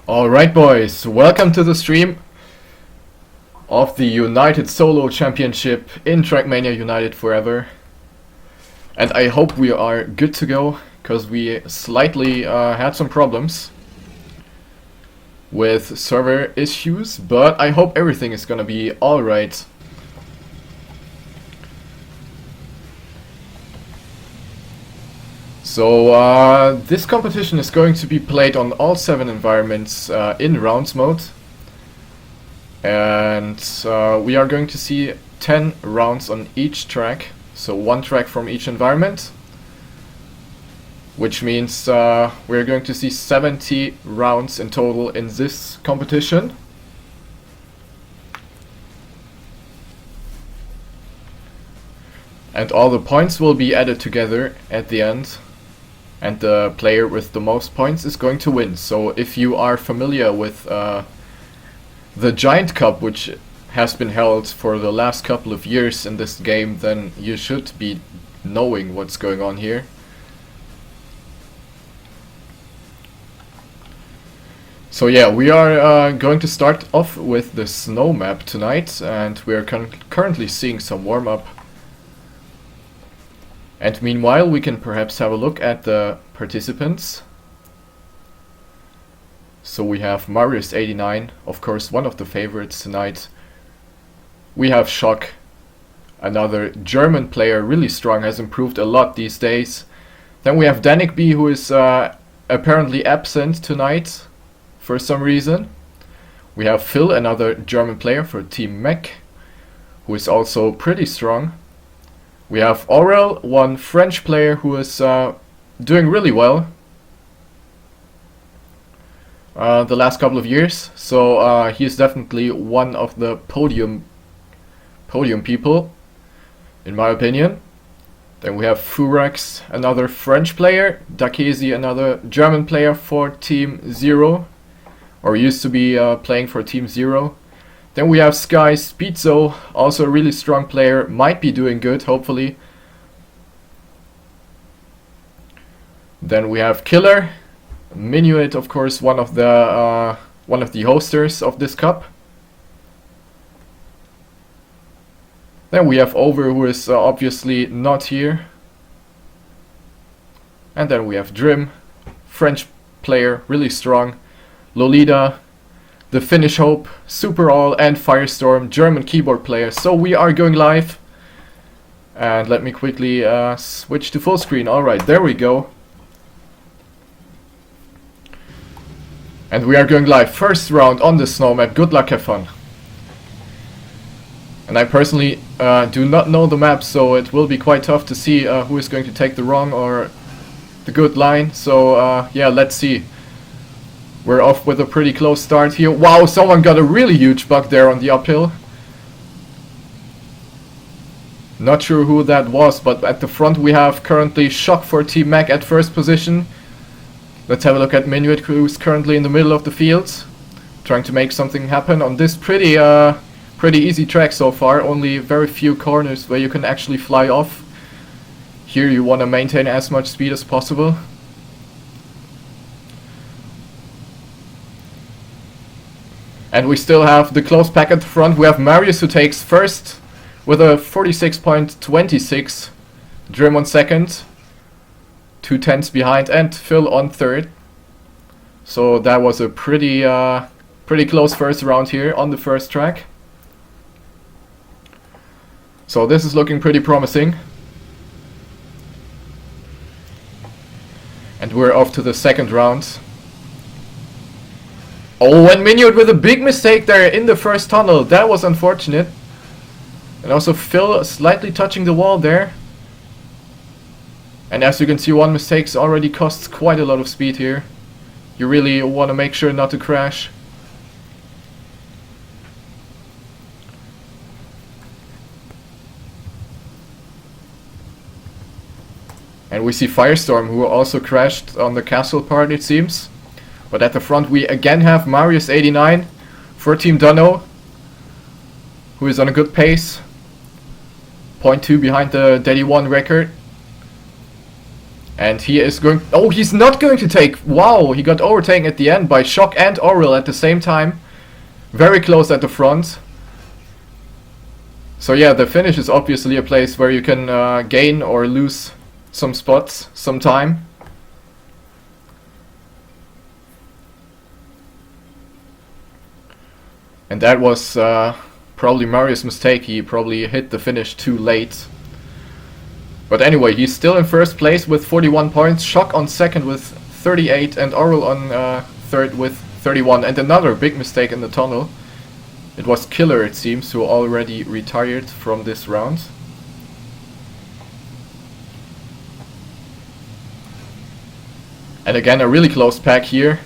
Alright boys, welcome to the stream of the United Solo Championship in Trackmania United Forever. And I hope we are good to go, because we slightly had some problems with server issues, but I hope everything is gonna be alright. So this competition is going to be played on all 7 environments in rounds mode, and we are going to see 10 rounds on each track, so 1 track from each environment, which means we're going to see 70 rounds in total in this competition. And all the points will be added together at the end. And the player with the most points is going to win. So if you are familiar with the Giant Cup, which has been held for the last couple of years in this game, then you should be knowing what's going on here. So yeah, we are going to start off with the snow map tonight, and we are currently seeing some warm-up. And meanwhile, we can perhaps have a look at the participants. So we have Marius89, of course one of the favorites tonight. We have Shock, another German player, really strong, has improved a lot these days. Then we have Danik B, who is apparently absent tonight for some reason. We have Phil, another German player for Team Mech, who is also pretty strong. We have Aurel, one French player who is doing really well the last couple of years, so he is definitely one of the podium people, in my opinion. Then we have Furax, another French player, Dakesi, another German player for Team Zero, or used to be playing for Team Zero. Then we have Sky Speedzo, also a really strong player, might be doing good, hopefully. Then we have Killer, Minuit, of course, one of the hosters of this cup. Then we have Over, who is obviously not here. And then we have Drim, French player, really strong. Lolita, the Finnish Hope, Super All, and Firestorm, German keyboard player. So we are going live. And let me quickly switch to full screen. Alright, there we go. And we are going live. First round on the snow map. Good luck, have fun. And I personally do not know the map, so it will be quite tough to see who is going to take the wrong or the good line. So yeah, let's see. We're off with a pretty close start here. Wow, someone got a really huge bug there on the uphill. Not sure who that was, but at the front we have currently Shock for Team Mac at first position. Let's have a look at Minuit, who's currently in the middle of the field, trying to make something happen on this pretty easy track so far. Only very few corners where you can actually fly off. Here you want to maintain as much speed as possible. And we still have the close pack at the front. We have Marius, who takes first with a 46.26. Drim on second. 2 tenths behind, and Phil on third. So that was a pretty close first round here on the first track. So this is looking pretty promising. And we're off to the second round. Oh, and Minuit with a big mistake there in the first tunnel. That was unfortunate. And also Phil slightly touching the wall there. And as you can see, one mistake already costs quite a lot of speed here. You really want to make sure not to crash. And we see Firestorm, who also crashed on the castle part, it seems. But at the front we again have Marius89 for Team Dunno, who is on a good pace. 0.2 behind the Daddy 1 record. And he is going... Oh, he's not going to take... Wow, he got overtaken at the end by Shock and Aurel at the same time. Very close at the front. So yeah, the finish is obviously a place where you can gain or lose some spots, some time. And that was probably Mario's mistake. He probably hit the finish too late. But anyway, he's still in first place with 41 points, Shock on second with 38, and Aurel on third with 31. And another big mistake in the tunnel. It was Killer, it seems, who already retired from this round. And again, a really close pack here.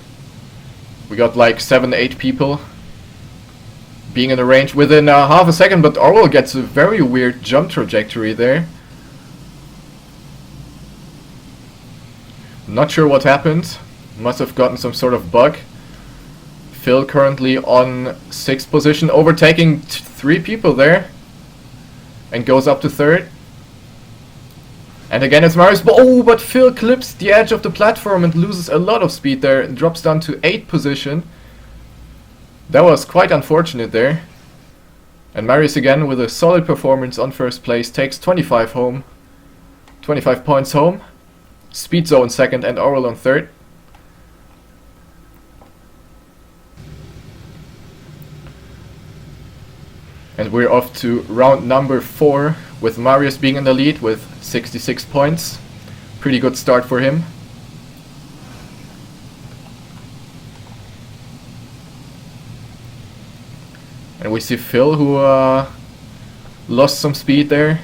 We got like 7-8 people being in the range within half a second, but Aurel gets a very weird jump trajectory there. Not sure what happened. Must have gotten some sort of bug. Phil currently on 6th position, overtaking 3 people there. And goes up to 3rd. And again it's Marius. Oh, but Phil clips the edge of the platform and loses a lot of speed there. And drops down to 8th position. That was quite unfortunate there. And Marius again with a solid performance on first place. Takes 25 home. 25 points home. Speed Zone second and Aurel on third. And we're off to round number 4 with Marius being in the lead with 66 points. Pretty good start for him. And we see Phil who lost some speed there.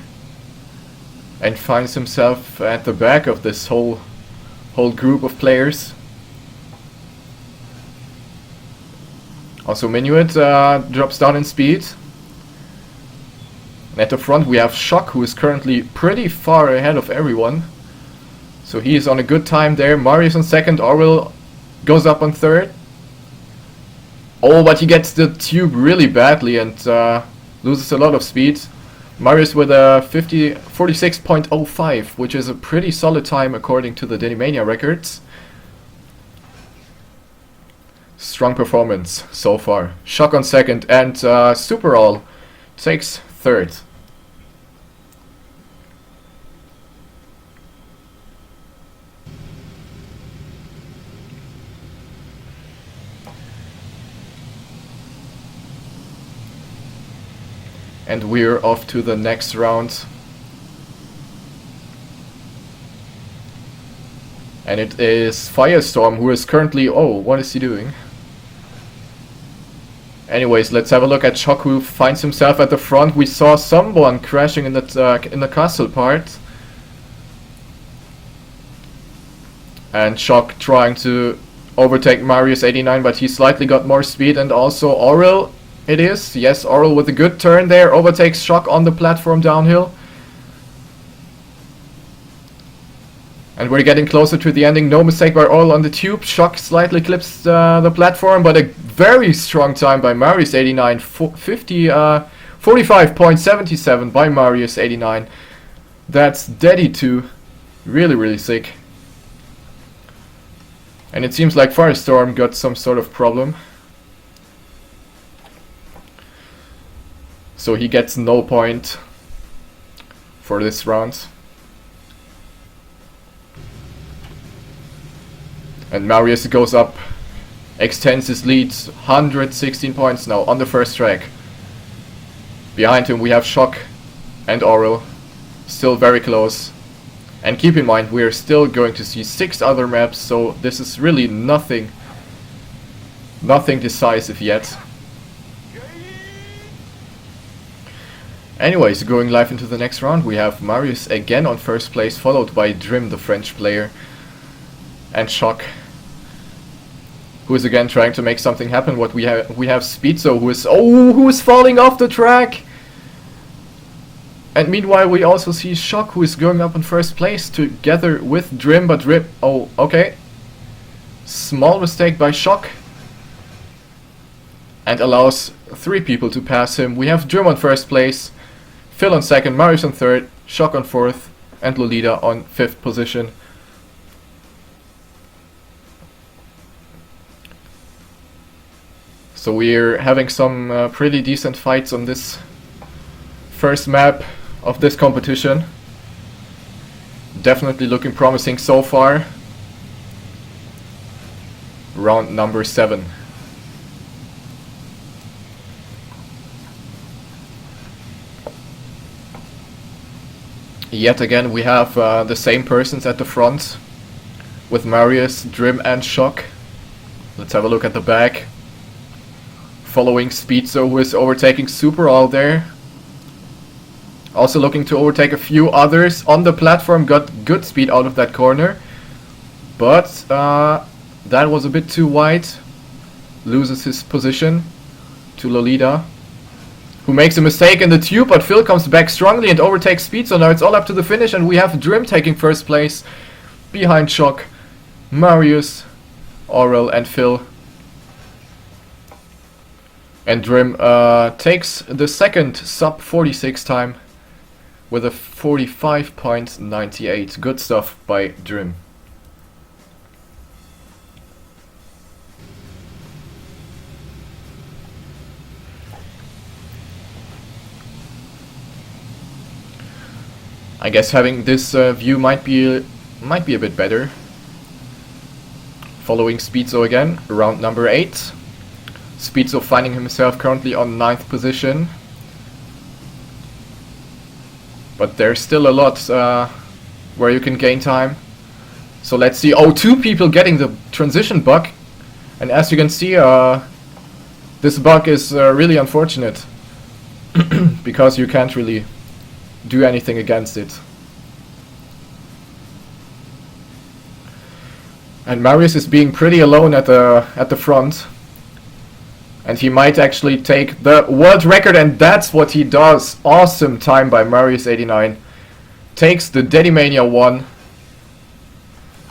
And finds himself at the back of this whole group of players. Also Minuet drops down in speed. And at the front we have Shock, who is currently pretty far ahead of everyone. So he is on a good time there. Marius on second, Aurel goes up on third. Oh, but he gets the tube really badly and loses a lot of speed. Marius with a 46.05, which is a pretty solid time according to the Trackmania records. Strong performance so far. Shock on second and Superall takes third. And we're off to the next round. And it is Firestorm, who is currently... Oh, what is he doing? Anyways, let's have a look at Shock, who finds himself at the front. We saw someone crashing in the castle part. And Shock trying to overtake Marius 89, but he slightly got more speed. And also Aurel... It is, yes, Aurel with a good turn there, overtakes Shock on the platform downhill. And we're getting closer to the ending, no mistake by Aurel on the tube. Shock slightly clips the platform, but a very strong time by Marius 89, 45.77 by Marius 89. That's Daddy 2, really, really sick. And it seems like Firestorm got some sort of problem. So he gets no point for this round. And Marius goes up, extends his lead, 116 points now on the first track. Behind him we have Shock and Aurel, still very close. And keep in mind, we are still going to see 6 other maps, so this is really nothing decisive yet. Anyways, going live into the next round, we have Marius again on first place, followed by Drim, the French player, and Shock, who is again trying to make something happen. What we have Speedso, who is falling off the track. And meanwhile, we also see Shock, who is going up in first place together with Drim, but Drim, oh, okay, small mistake by Shock, and allows 3 people to pass him. We have Drim on first place, Phil on second, Marius on third, Shock on fourth, and Lolita on 5th position. So we're having some pretty decent fights on this first map of this competition. Definitely looking promising so far. Round number 7. Yet again we have the same persons at the front with Marius, Drim and Shock. Let's have a look at the back. Following Speedso, who is overtaking Super all there. Also looking to overtake a few others on the platform, got good speed out of that corner. But that was a bit too wide. Loses his position to Lolita, who makes a mistake in the tube, but Phil comes back strongly and overtakes Speed. So now it's all up to the finish, and we have Drim taking first place behind Shock, Marius, Aurel and Phil. And Drim takes the second sub 46 time with a 45.98. Good stuff by Drim. I guess having this view might be a bit better. Following Speedso again, round number 8. Speedso finding himself currently on 9th position. But there's still a lot where you can gain time. So let's see. Oh, 2 people getting the transition bug. And as you can see, this bug is really unfortunate. Because you can't really do anything against it. And Marius is being pretty alone at the front. And he might actually take the world record, and that's what he does. Awesome time by Marius89. Takes the Dedimania 1.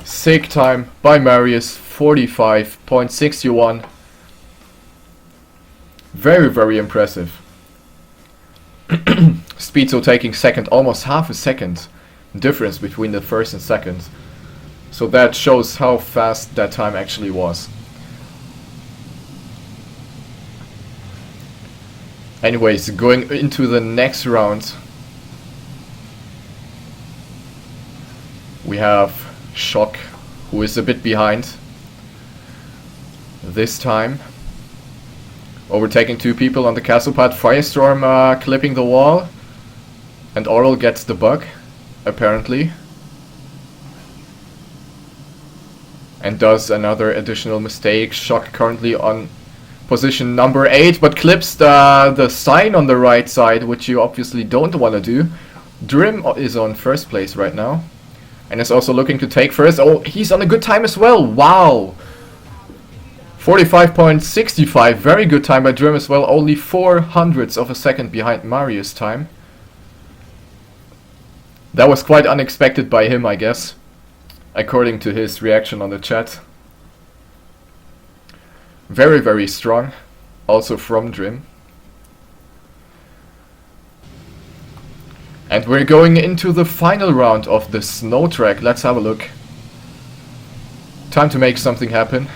Sick time by Marius, 45.61. Very, very impressive. Speedso taking second, almost half a second difference between the first and second. So that shows how fast that time actually was. Anyways, going into the next round, we have Shock, who is a bit behind this time. Overtaking 2 people on the castle pad. Firestorm clipping the wall. And Aurel gets the bug, apparently. And does another additional mistake. Shock currently on position number 8, but clips the sign on the right side, which you obviously don't want to do. Drim is on first place right now. And is also looking to take first. Oh, he's on a good time as well. Wow. 45.65. Very good time by Drim as well. Only 0.04 of a second behind Marius' time. That was quite unexpected by him, I guess. According to his reaction on the chat. Very, very strong. Also from Drim. And we're going into the final round of the snow track. Let's have a look. Time to make something happen.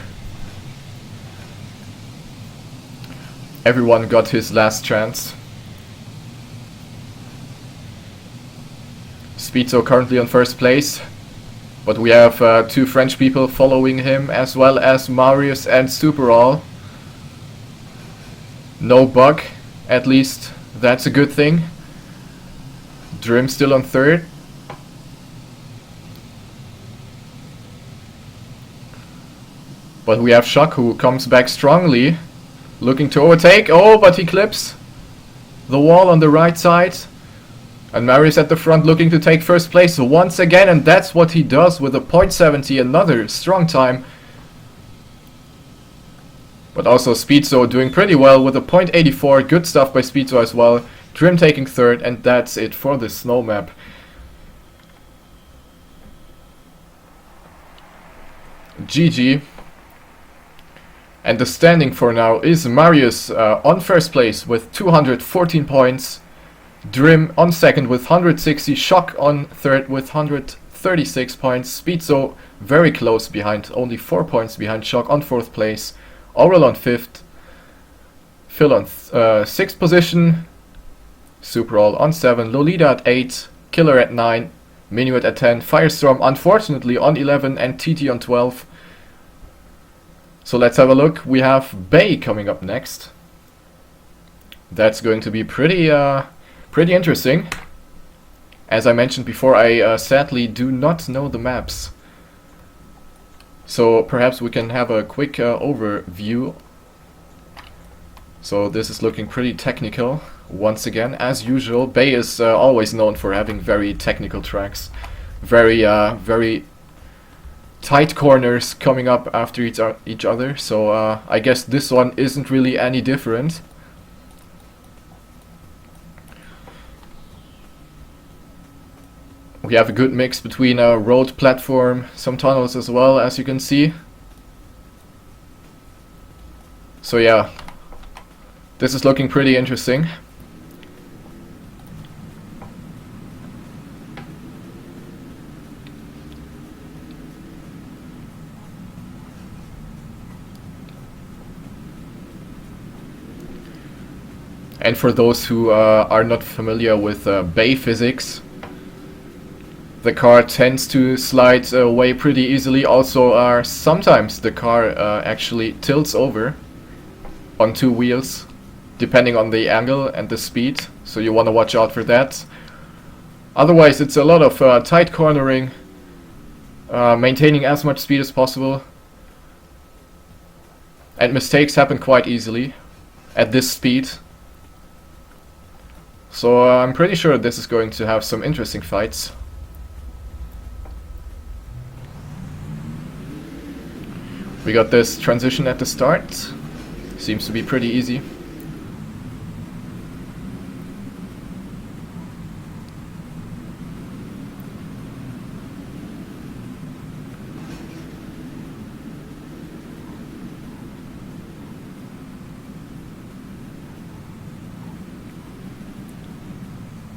Everyone got his last chance. Speedso currently on first place. But we have 2 French people following him, as well as Marius and Superall. No bug, at least that's a good thing. Drim still on third. But we have Shock, who comes back strongly, looking to overtake. Oh, but he clips the wall on the right side. And Marius at the front looking to take first place once again, and that's what he does with a .70, another strong time. But also Speedso doing pretty well with a .84, good stuff by Speedso as well. Drim taking third, and that's it for the snow map. GG. And the standing for now is Marius on first place with 214 points. Drim on second with 160, Shock on third with 136 points, Speedso very close behind, only 4 points behind Shock on fourth place, Aurel on fifth, Phil on 6th position, Superall on 7, Lolita at 8, Killer at 9, Minuet at 10, Firestorm unfortunately on 11, and TT on 12. So let's have a look. We have Bay coming up next. That's going to be pretty interesting. As I mentioned before, I sadly do not know the maps. So perhaps we can have a quick overview. So this is looking pretty technical. Once again, as usual, Bay is always known for having very technical tracks. Very tight corners coming up after each other. So I guess this one isn't really any different. We have a good mix between a road, platform, some tunnels as well, as you can see. So yeah, this is looking pretty interesting. And for those who are not familiar with Bay physics, the car tends to slide away pretty easily. Also, sometimes the car actually tilts over on 2 wheels, depending on the angle and the speed. So you want to watch out for that. Otherwise, it's a lot of tight cornering, maintaining as much speed as possible. And mistakes happen quite easily at this speed. So I'm pretty sure this is going to have some interesting fights. We got this transition at the start. Seems to be pretty easy.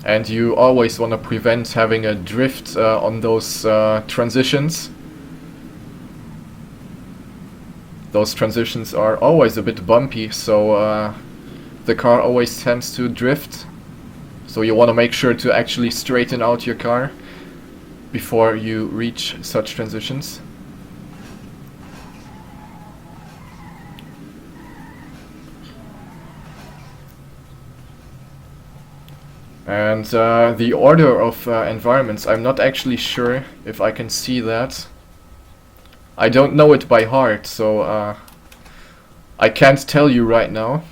And you always want to prevent having a drift on those transitions. Those transitions are always a bit bumpy, so the car always tends to drift. So you want to make sure to actually straighten out your car before you reach such transitions. And the order of environments, I'm not actually sure if I can see that. I don't know it by heart, so I can't tell you right now.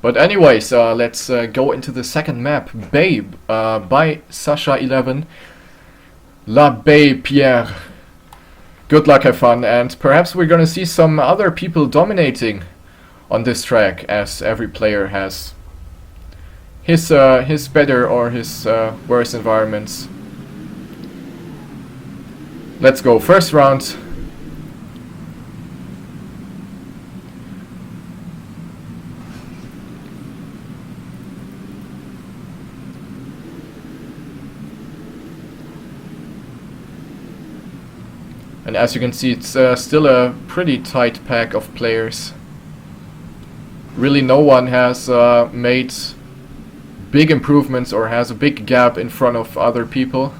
But anyways, let's go into the second map, Babe, by Sasha11, La Baie Pierre. Good luck, have fun, and perhaps we're gonna see some other people dominating on this track, as every player has his better or his worse environments. Let's go, first round. And as you can see, it's still a pretty tight pack of players. Really no one has made big improvements or has a big gap in front of other people.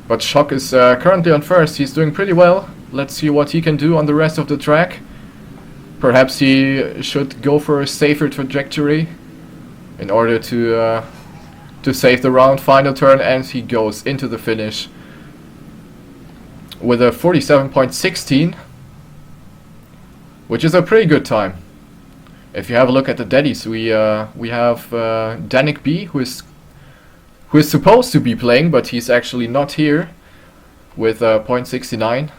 But Shock is currently on first. He's doing pretty well. Let's see what he can do on the rest of the track. Perhaps he should go for a safer trajectory in order to save the round. Final turn, and he goes into the finish with a 47.16, which is a pretty good time. If you have a look at the daddies, we have Danik B, who is supposed to be playing, but he's actually not here, with .69.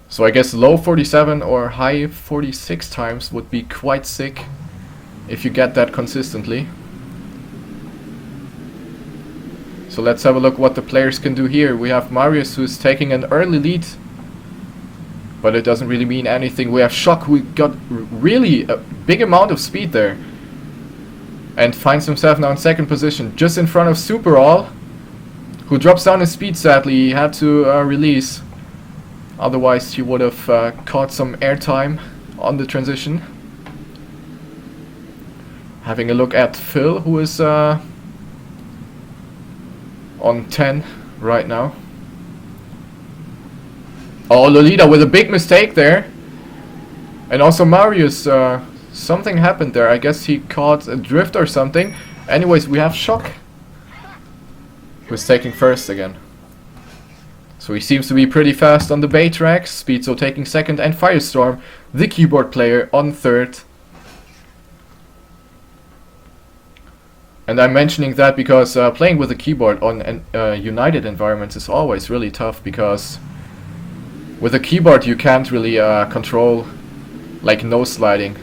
So I guess low 47 or high 46 times would be quite sick if you get that consistently. So let's have a look what the players can do here. We have Marius, who's taking an early lead, but it doesn't really mean anything. We have Shock, who got really a big amount of speed there and finds himself now in second position, just in front of Superall, who drops down in speed. Sadly, he had to release. Otherwise he would have caught some airtime on the transition. Having a look at Phil, who is on 10 right now. Oh, Lolita with a big mistake there. And also Marius, something happened there. I guess he caught a drift or something. Anyways, we have Shock, who's taking first again. So he seems to be pretty fast on the bay tracks. Speedso taking second, and Firestorm, the keyboard player, on third. And I'm mentioning that because playing with a keyboard on United environments is always really tough, because with a keyboard you can't really control like nose sliding.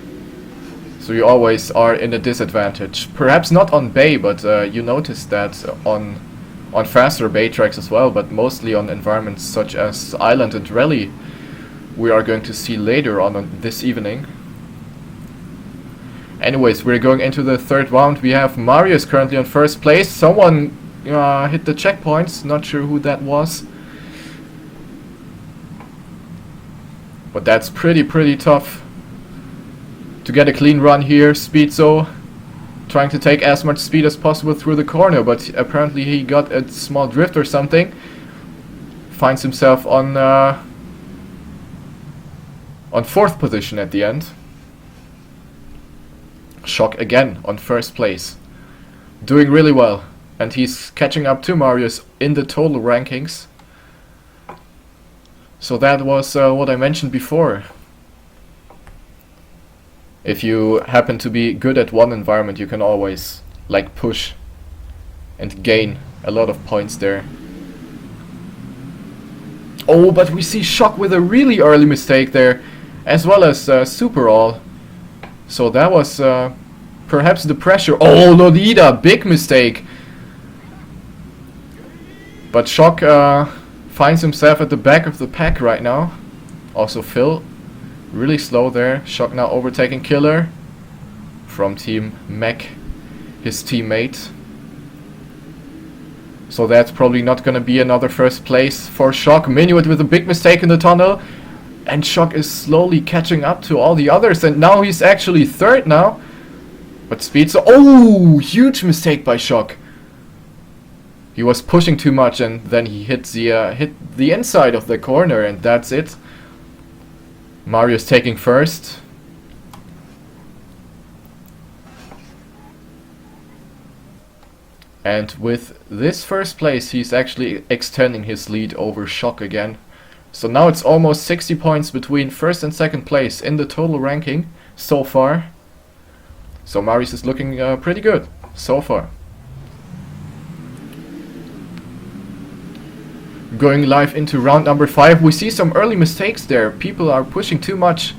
So you always are in a disadvantage. Perhaps not on bay, but you notice that on faster bay tracks as well, but mostly on environments such as Island and Rally, we are going to see later on this evening. Anyways, we're going into the third round. We have Marius currently on first place. Someone hit the checkpoints, not sure who that was. But that's pretty tough to get a clean run here. Speedso trying to take as much speed as possible through the corner, but apparently he got a small drift or something. Finds himself on fourth position at the end. Shock again on first place, doing really well, and he's catching up to Marius in the total rankings. So that was what I mentioned before. If you happen to be good at one environment, you can always like push and gain a lot of points there. Oh, but we see Shock with a really early mistake there, as well as Superall. So that was perhaps the pressure. Oh, Lolita, big mistake. But Shock finds himself at the back of the pack right now. Also Phil, really slow there. Shock now overtaking Killer from Team Mech, his teammate. So that's probably not gonna be another first place for Shock. Minuet with a big mistake in the tunnel. And Shock is slowly catching up to all the others, and now he's actually third now. But Speedso, oh, huge mistake by Shock. He was pushing too much, and then he hit the inside of the corner, and that's it. Marius taking first. And with this first place, he's actually extending his lead over Shock again. So now it's almost 60 points between first and second place in the total ranking so far. So Marius is looking pretty good so far. Going live into round number 5, we see some early mistakes there. People are pushing too much,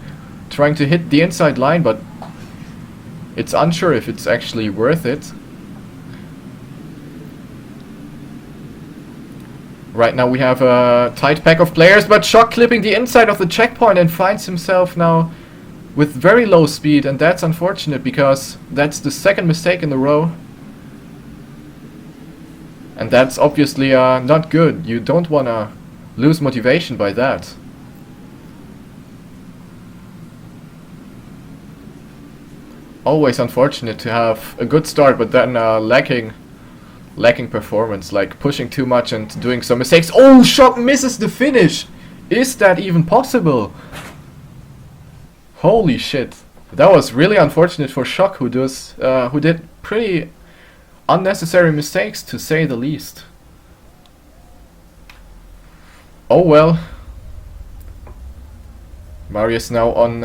trying to hit the inside line, but it's unsure if it's actually worth it. Right now we have a tight pack of players, but Shock clipping the inside of the checkpoint and finds himself now with very low speed, and that's unfortunate because that's the second mistake in a row. And that's obviously not good. You don't want to lose motivation by that. Always unfortunate to have a good start, but then lacking performance, like pushing too much and doing some mistakes. Oh, Shock misses the finish! Is that even possible? Holy shit. That was really unfortunate for Shock, who did pretty unnecessary mistakes, to say the least. Oh well. Marius now on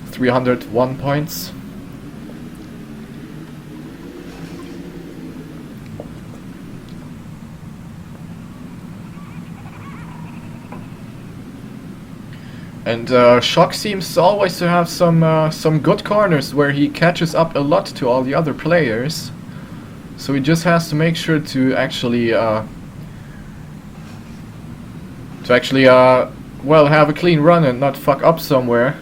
301 points. And Shock seems always to have some good corners where he catches up a lot to all the other players. So he just has to make sure to actually well, have a clean run and not fuck up somewhere.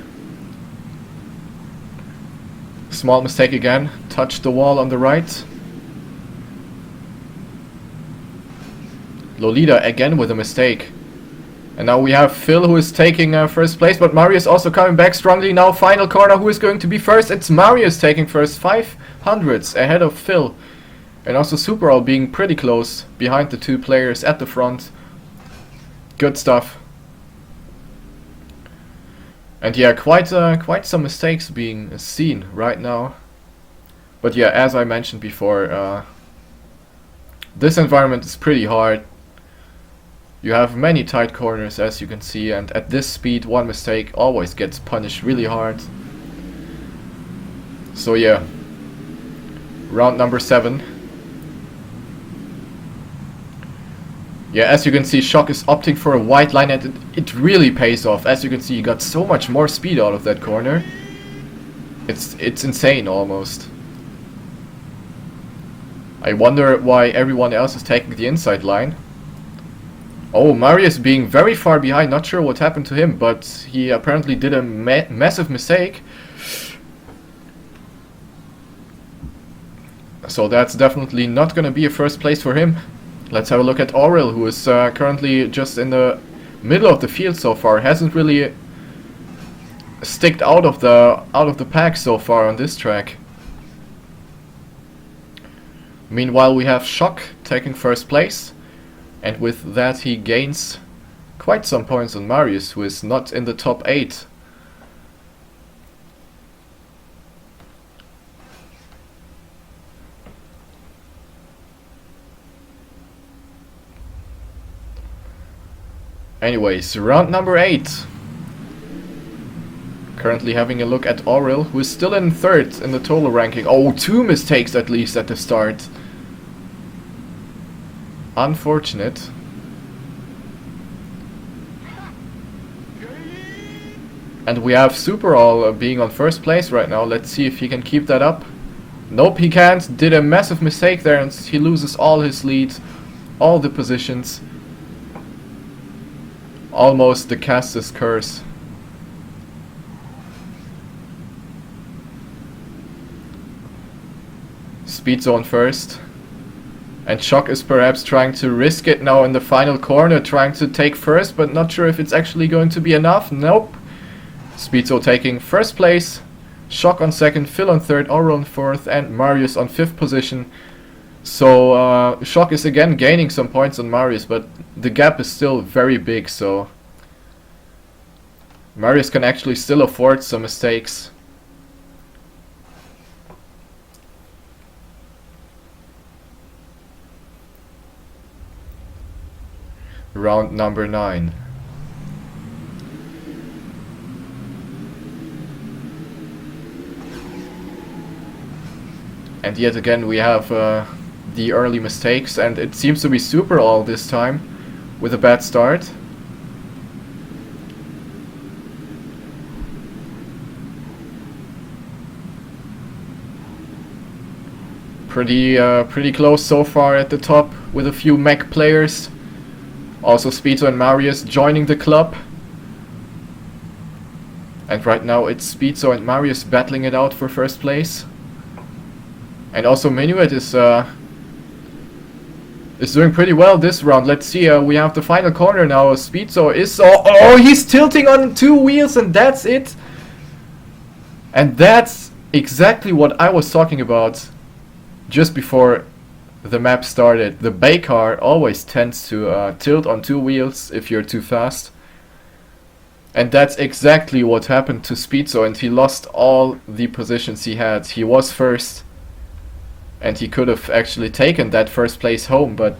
Small mistake again. Touched the wall on the right. Lolita again with a mistake. And now we have Phil, who is taking first place, but Marius also coming back strongly now. Final corner, who is going to be first? It's Marius taking first, 500s ahead of Phil. And also Superall being pretty close behind the two players at the front. Good stuff. And yeah, quite some mistakes being seen right now. But yeah, as I mentioned before, this environment is pretty hard. You have many tight corners, as you can see, and at this speed one mistake always gets punished really hard. So yeah, round number 7. Yeah, as you can see, Shock is opting for a wide line, and it really pays off. As you can see, he got so much more speed out of that corner. It's insane almost. I wonder why everyone else is taking the inside line. Oh, Marius being very far behind, not sure what happened to him, but he apparently did a massive mistake. So that's definitely not gonna be a first place for him. Let's have a look at Aurel, who is currently just in the middle of the field so far. Hasn't really sticked out of the pack so far on this track. Meanwhile, we have Shock taking first place. And with that he gains quite some points on Marius, who is not in the top 8. Anyways, round number 8. Currently having a look at Aurel, who is still in 3rd in the total ranking. Oh, 2 mistakes at least at the start. Unfortunate. And we have Superall being on first place right now. Let's see if he can keep that up. Nope, he can't. Did a massive mistake there and he loses all his lead, all the positions. Almost the caster's curse. Speed zone first. And Shock is perhaps trying to risk it now in the final corner, trying to take first, but not sure if it's actually going to be enough. Nope. Speedzo taking first place, Shock on 2nd, Phil on 3rd, Aurel on 4th, and Marius on 5th position. So Shock is again gaining some points on Marius, but the gap is still very big, so Marius can actually still afford some mistakes. Round number 9. And yet again we have the early mistakes, and it seems to be Superall this time with a bad start. Pretty close so far at the top with a few mech players. Also Speedzo and Marius joining the club. And right now it's Speedzo and Marius battling it out for first place. And also Minuet is doing pretty well this round. Let's see, we have the final corner now. Speedzo is... Oh, he's tilting on 2 wheels and that's it! And that's exactly what I was talking about just before the map started. The Bay car always tends to tilt on 2 wheels if you're too fast. And that's exactly what happened to Speedzo, and he lost all the positions he had. He was first, and he could have actually taken that first place home, but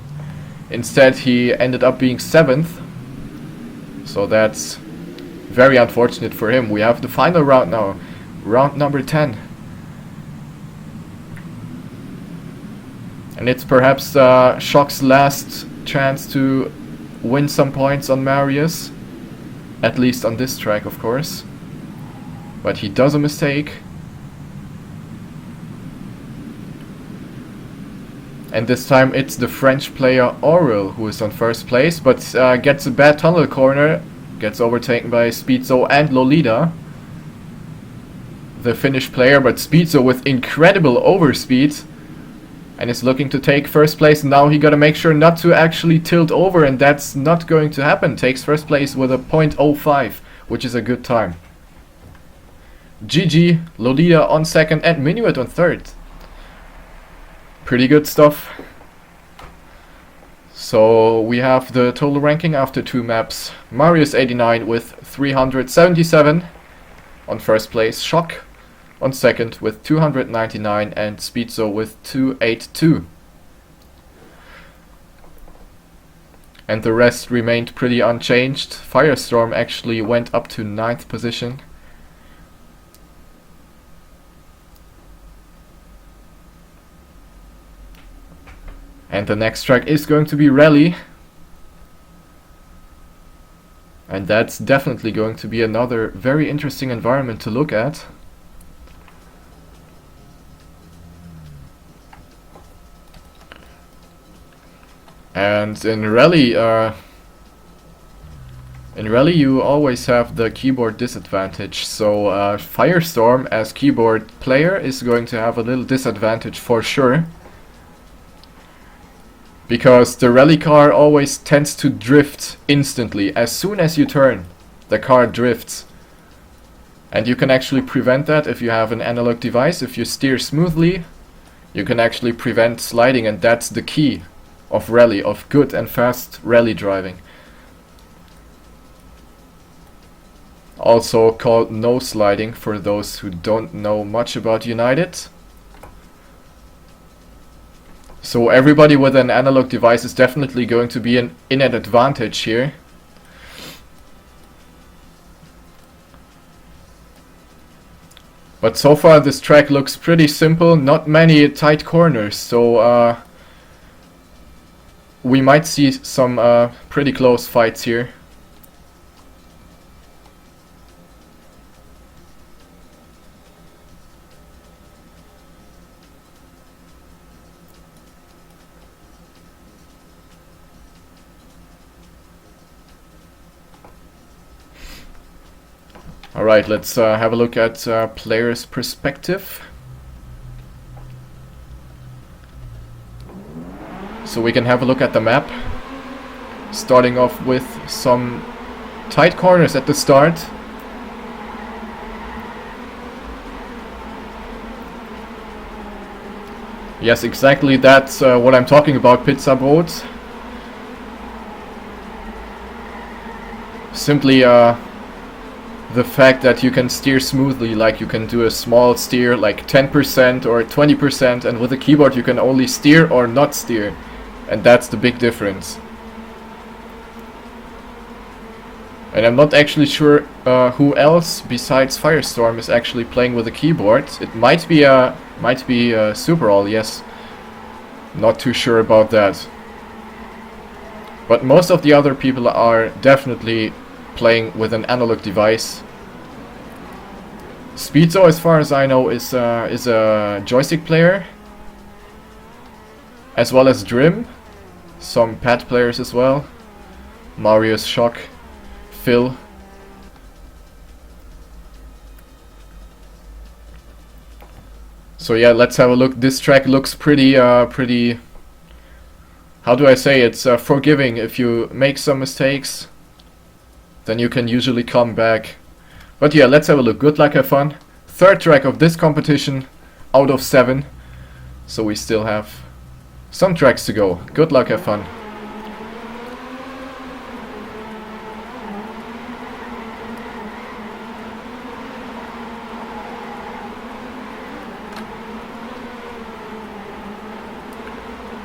instead he ended up being 7th. So that's very unfortunate for him. We have the final round now, round number 10. And it's perhaps Shock's last chance to win some points on Marius. At least on this track, of course. But he does a mistake. And this time it's the French player Aurel who is on first place, but gets a bad tunnel corner. Gets overtaken by Speedzo and Lolita, the Finnish player, but Speedzo with incredible overspeed and is looking to take first place. Now he gotta make sure not to actually tilt over, and that's not going to happen. Takes first place with a .05, which is a good time. GG, Lolita on second and Minuet on third. Pretty good stuff. So we have the total ranking after 2 maps. Marius89 with 377 on first place. Shock on second with 299 and Speedso with 282. And the rest remained pretty unchanged. Firestorm actually went up to 9th position. And the next track is going to be Rally. And that's definitely going to be another very interesting environment to look at. And in Rally you always have the keyboard disadvantage. So Firestorm as keyboard player is going to have a little disadvantage for sure. Because the rally car always tends to drift instantly. As soon as you turn, the car drifts. And you can actually prevent that if you have an analog device. If you steer smoothly, you can actually prevent sliding, and that's the key of rally, of good and fast rally driving. Also called no sliding for those who don't know much about United. So everybody with an analog device is definitely going to be in an advantage here. But so far this track looks pretty simple, not many tight corners, so we might see some pretty close fights here. Alright, let's have a look at players' perspective. So we can have a look at the map. Starting off with some tight corners at the start. Yes, exactly, that's what I'm talking about, Pizza Boat. Simply the fact that you can steer smoothly, like you can do a small steer like 10% or 20%, and with a keyboard you can only steer or not steer, and that's the big difference. And I'm not actually sure who else besides Firestorm is actually playing with a keyboard. It might be Superall, yes. Not too sure about that. But most of the other people are definitely playing with an analog device. Speedso, as far as I know, is a joystick player, as well as Drim, some pad players as well. Marius, Shock, Phil. So yeah, let's have a look. This track looks pretty, how do I say, it's forgiving. If you make some mistakes, then you can usually come back. But yeah, let's have a look. Good luck, have fun. Third track of this competition out of 7. So we still have some tracks to go. Good luck, have fun.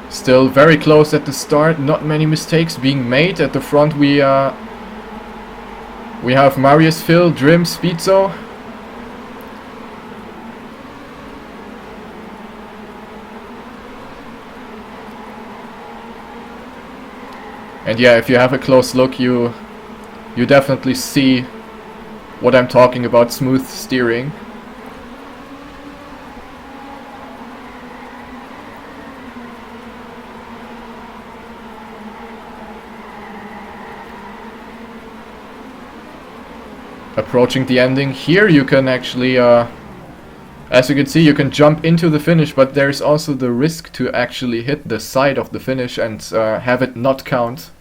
Still very close at the start, not many mistakes being made. At the front we have Marius, Phil, Drim, Speedso. And yeah, if you have a close look, you definitely see what I'm talking about, smooth steering. Approaching the ending. Here you can actually As you can see, you can jump into the finish, but there's also the risk to actually hit the side of the finish and have it not count.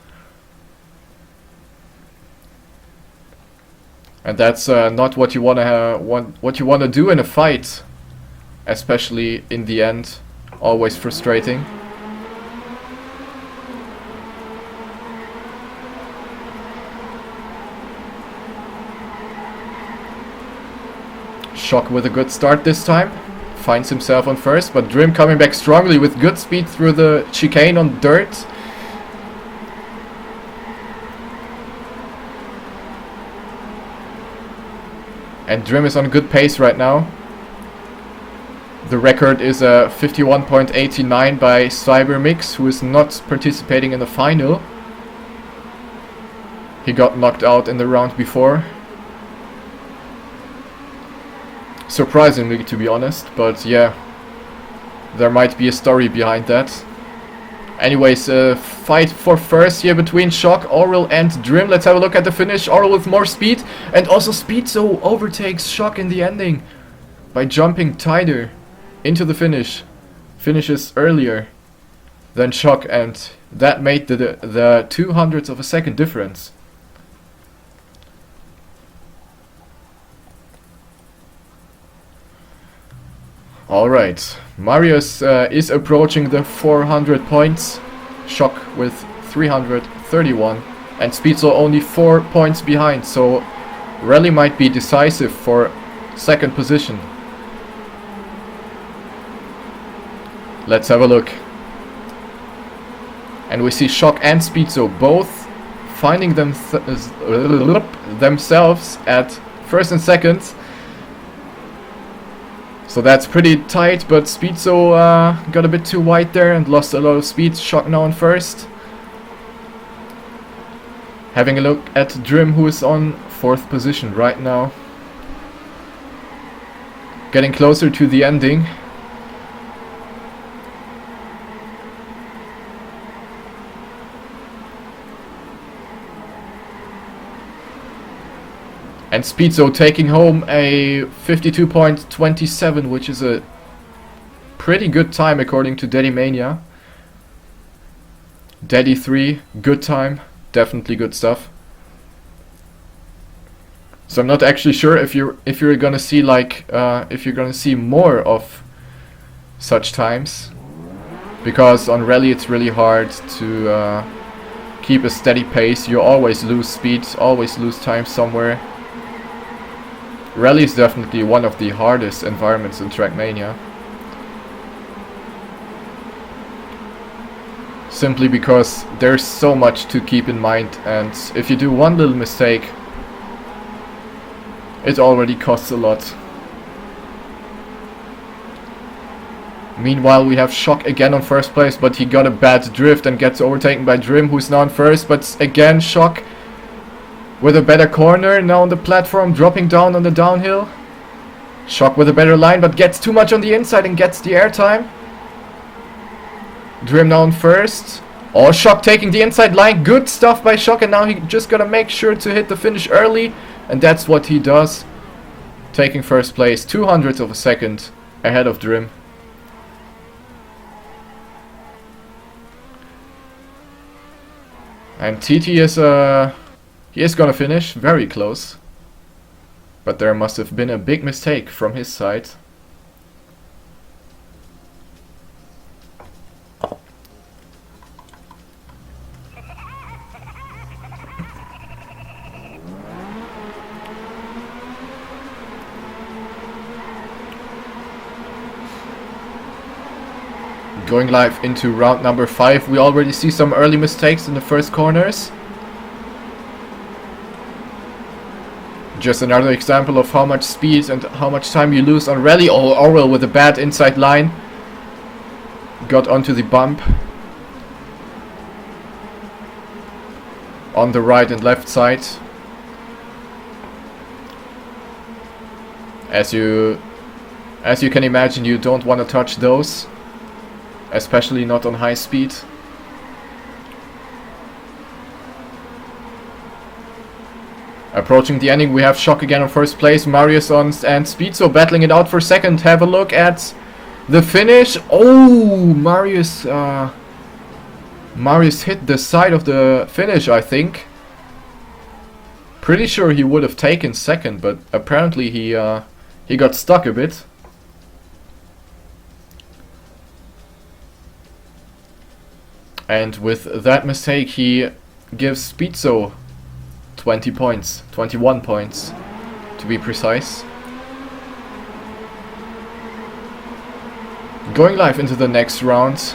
And that's not what you wanna do in a fight, especially in the end. Always frustrating. Shock with a good start this time. Finds himself on first, but Drim coming back strongly with good speed through the chicane on dirt. And Drim is on a good pace right now. The record is 51.89 by Cybermix, who is not participating in the final. He got knocked out in the round before. Surprisingly, to be honest, but yeah, there might be a story behind that. Anyways, fight for first here between Shock, Aurel and Drim. Let's have a look at the finish. Aurel with more speed, and also Speedso overtakes Shock in the ending by jumping tighter into the finish. Finishes earlier than Shock, and that made the 200ths of a second difference. Alright, Marius is approaching the 400 points, Shock with 331, and Speedso only 4 points behind, so Rally might be decisive for second position. Let's have a look. And we see Shock and Speedso both finding themselves at first and second. So that's pretty tight, but Speedso got a bit too wide there and lost a lot of speed. Shock now on first. Having a look at Drim, who is on fourth position right now. Getting closer to the ending. And Speedso taking home a 52.27, which is a pretty good time according to Trackmania. Daddy 3, good time, definitely good stuff. So I'm not actually sure if you're gonna see more of such times, because on rally it's really hard to keep a steady pace. You always lose speed, always lose time somewhere. Rally is definitely one of the hardest environments in Trackmania. Simply because there's so much to keep in mind, and if you do one little mistake, it already costs a lot. Meanwhile, we have Shock again on first place, but he got a bad drift and gets overtaken by Drim, who's now on first, but again Shock with a better corner, now on the platform, dropping down on the downhill. Shock with a better line, but gets too much on the inside and gets the airtime. Drim now on first. Oh, Shock taking the inside line. Good stuff by Shock, and now he just gotta make sure to hit the finish early, and that's what he does. Taking first place, 200ths of a second ahead of Drim. And TT is he is gonna finish, very close. But there must have been a big mistake from his side. Going live into round number 5, we already see some early mistakes in the first corners. Just another example of how much speed and how much time you lose on rally. Oh, Aurel with a bad inside line. Got onto the bump. On the right and left side. As you can imagine, you don't want to touch those. Especially not on high speed. Approaching the ending, we have Shock again on first place, Marius on and Speedso battling it out for second. Have a look at the finish. Oh, Marius hit the side of the finish, I think. Pretty sure he would have taken second, but apparently he got stuck a bit. And with that mistake, he gives Speedso 20 points, 21 points to be precise. Going live into the next round.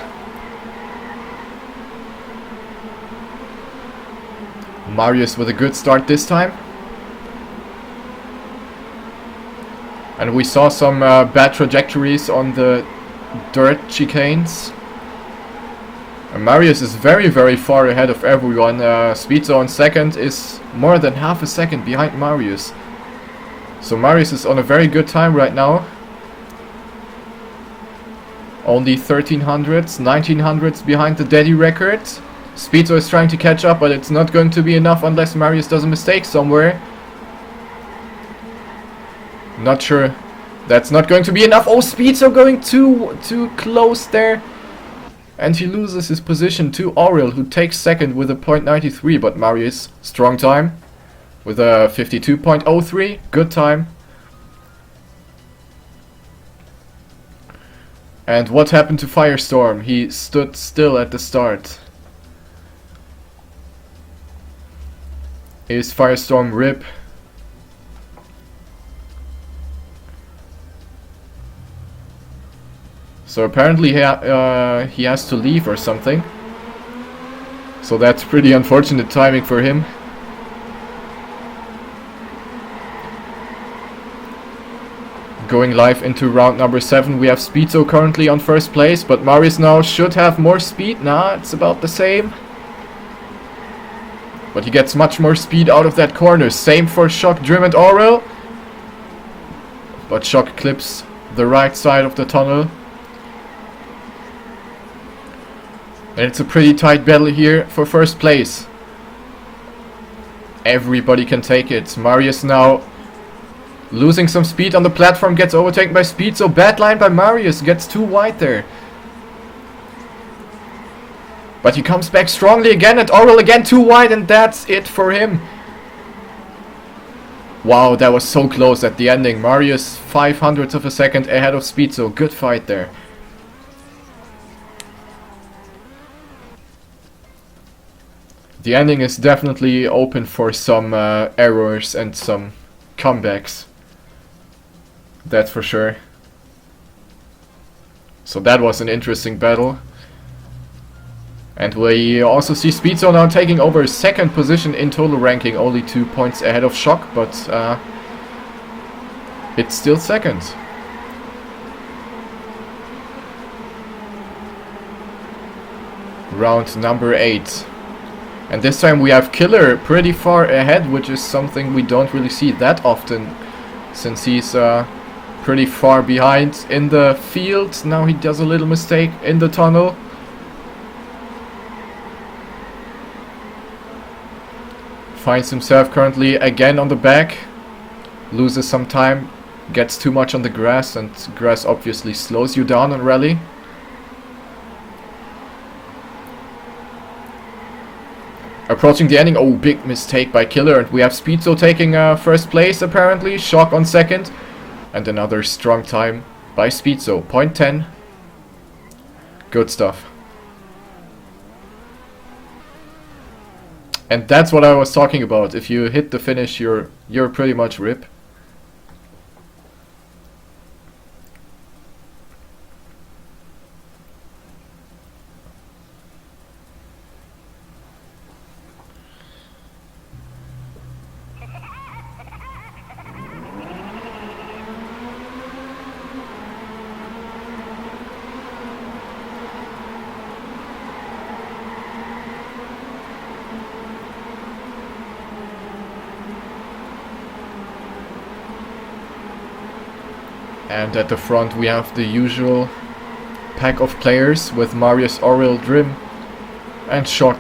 Marius with a good start this time. And we saw some bad trajectories on the dirt chicanes. And Marius is very, very far ahead of everyone. Speedso on second is more than half a second behind Marius. So Marius is on a very good time right now. Only 1300s, 1900s behind the Daddy record. Speedso is trying to catch up, but it's not going to be enough unless Marius does a mistake somewhere. Not sure. That's not going to be enough. Oh, Speedso going too close there. And he loses his position to Aurel, who takes second with a .93, but Marius, strong time, with a 52.03, good time. And what happened to Firestorm? He stood still at the start. Is Firestorm RIP? So apparently he has to leave or something. So that's pretty unfortunate timing for him. Going live into round number 7, we have Speedso currently on first place, but Marius now should have more speed. Nah, it's about the same. But he gets much more speed out of that corner. Same for Shock, Drim and Aurel. But Shock clips the right side of the tunnel. And it's a pretty tight battle here for first place. Everybody can take it. Marius now losing some speed on the platform, gets overtaken by Speedso. Bad line by Marius, gets too wide there. But he comes back strongly again, and Aurel again too wide, and that's it for him. Wow, that was so close at the ending. Marius 0.05 of a second ahead of Speedso. Good fight there. The ending is definitely open for some errors and some comebacks. That's for sure. So that was an interesting battle. And we also see Speedso now taking over second position in total ranking, only 2 points ahead of Shock, but it's still second. Round number 8. And this time we have Killer pretty far ahead, which is something we don't really see that often, since he's pretty far behind in the field. Now he does a little mistake in the tunnel. Finds himself currently again on the back. Loses some time, gets too much on the grass, and grass obviously slows you down on rally. Approaching the ending. Oh, big mistake by Killer, and we have Speedso taking first place apparently. Shock on second, and another strong time by Speedso. 0.10. Good stuff. And that's what I was talking about. If you hit the finish, you're pretty much RIP. And at the front we have the usual pack of players with Marius, Aurel, Drim and Shock.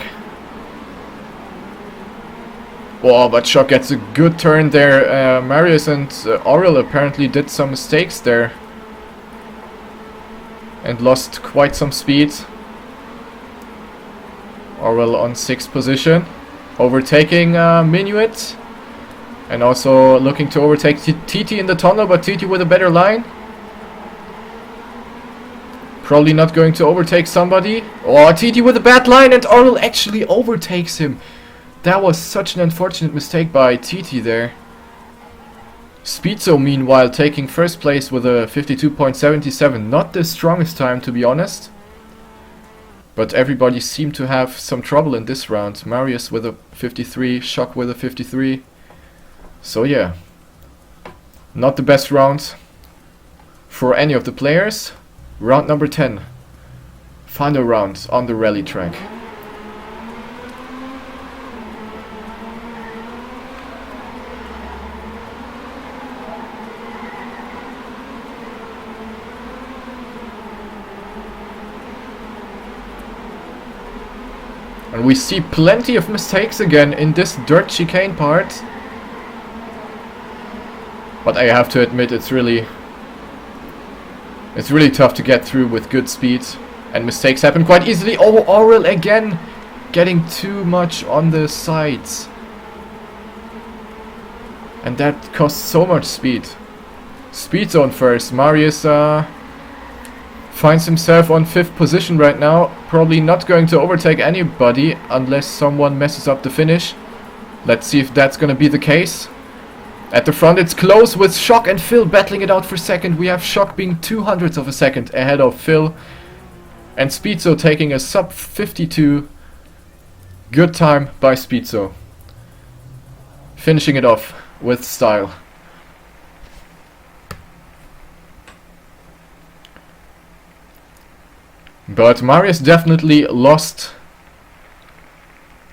Oh, but Shock gets a good turn there. Marius and Aurel apparently did some mistakes there. And lost quite some speed. Aurel on 6th position. Overtaking Minuet. And also looking to overtake TT in the tunnel, but TT with a better line. Probably not going to overtake somebody. Oh, TT with a bad line, and Aurel actually overtakes him. That was such an unfortunate mistake by TT there. Speedso meanwhile taking first place with a 52.77. Not the strongest time, to be honest. But everybody seemed to have some trouble in this round. Marius with a 53, Shock with a 53. So yeah, not the best round for any of the players. Round number 10. Final round on the rally track. And we see plenty of mistakes again in this dirt chicane part. But I have to admit, it's really tough to get through with good speed. And mistakes happen quite easily. Oh, Aurel again getting too much on the sides. And that costs so much speed. Speed zone first. Marius finds himself on 5th position right now. Probably not going to overtake anybody unless someone messes up the finish. Let's see if that's gonna be the case. At the front it's close with Shock and Phil battling it out for second. We have Shock being 0.02 of a second ahead of Phil. And Speedso taking a sub 52. Good time by Speedso. Finishing it off with style. But Marius definitely lost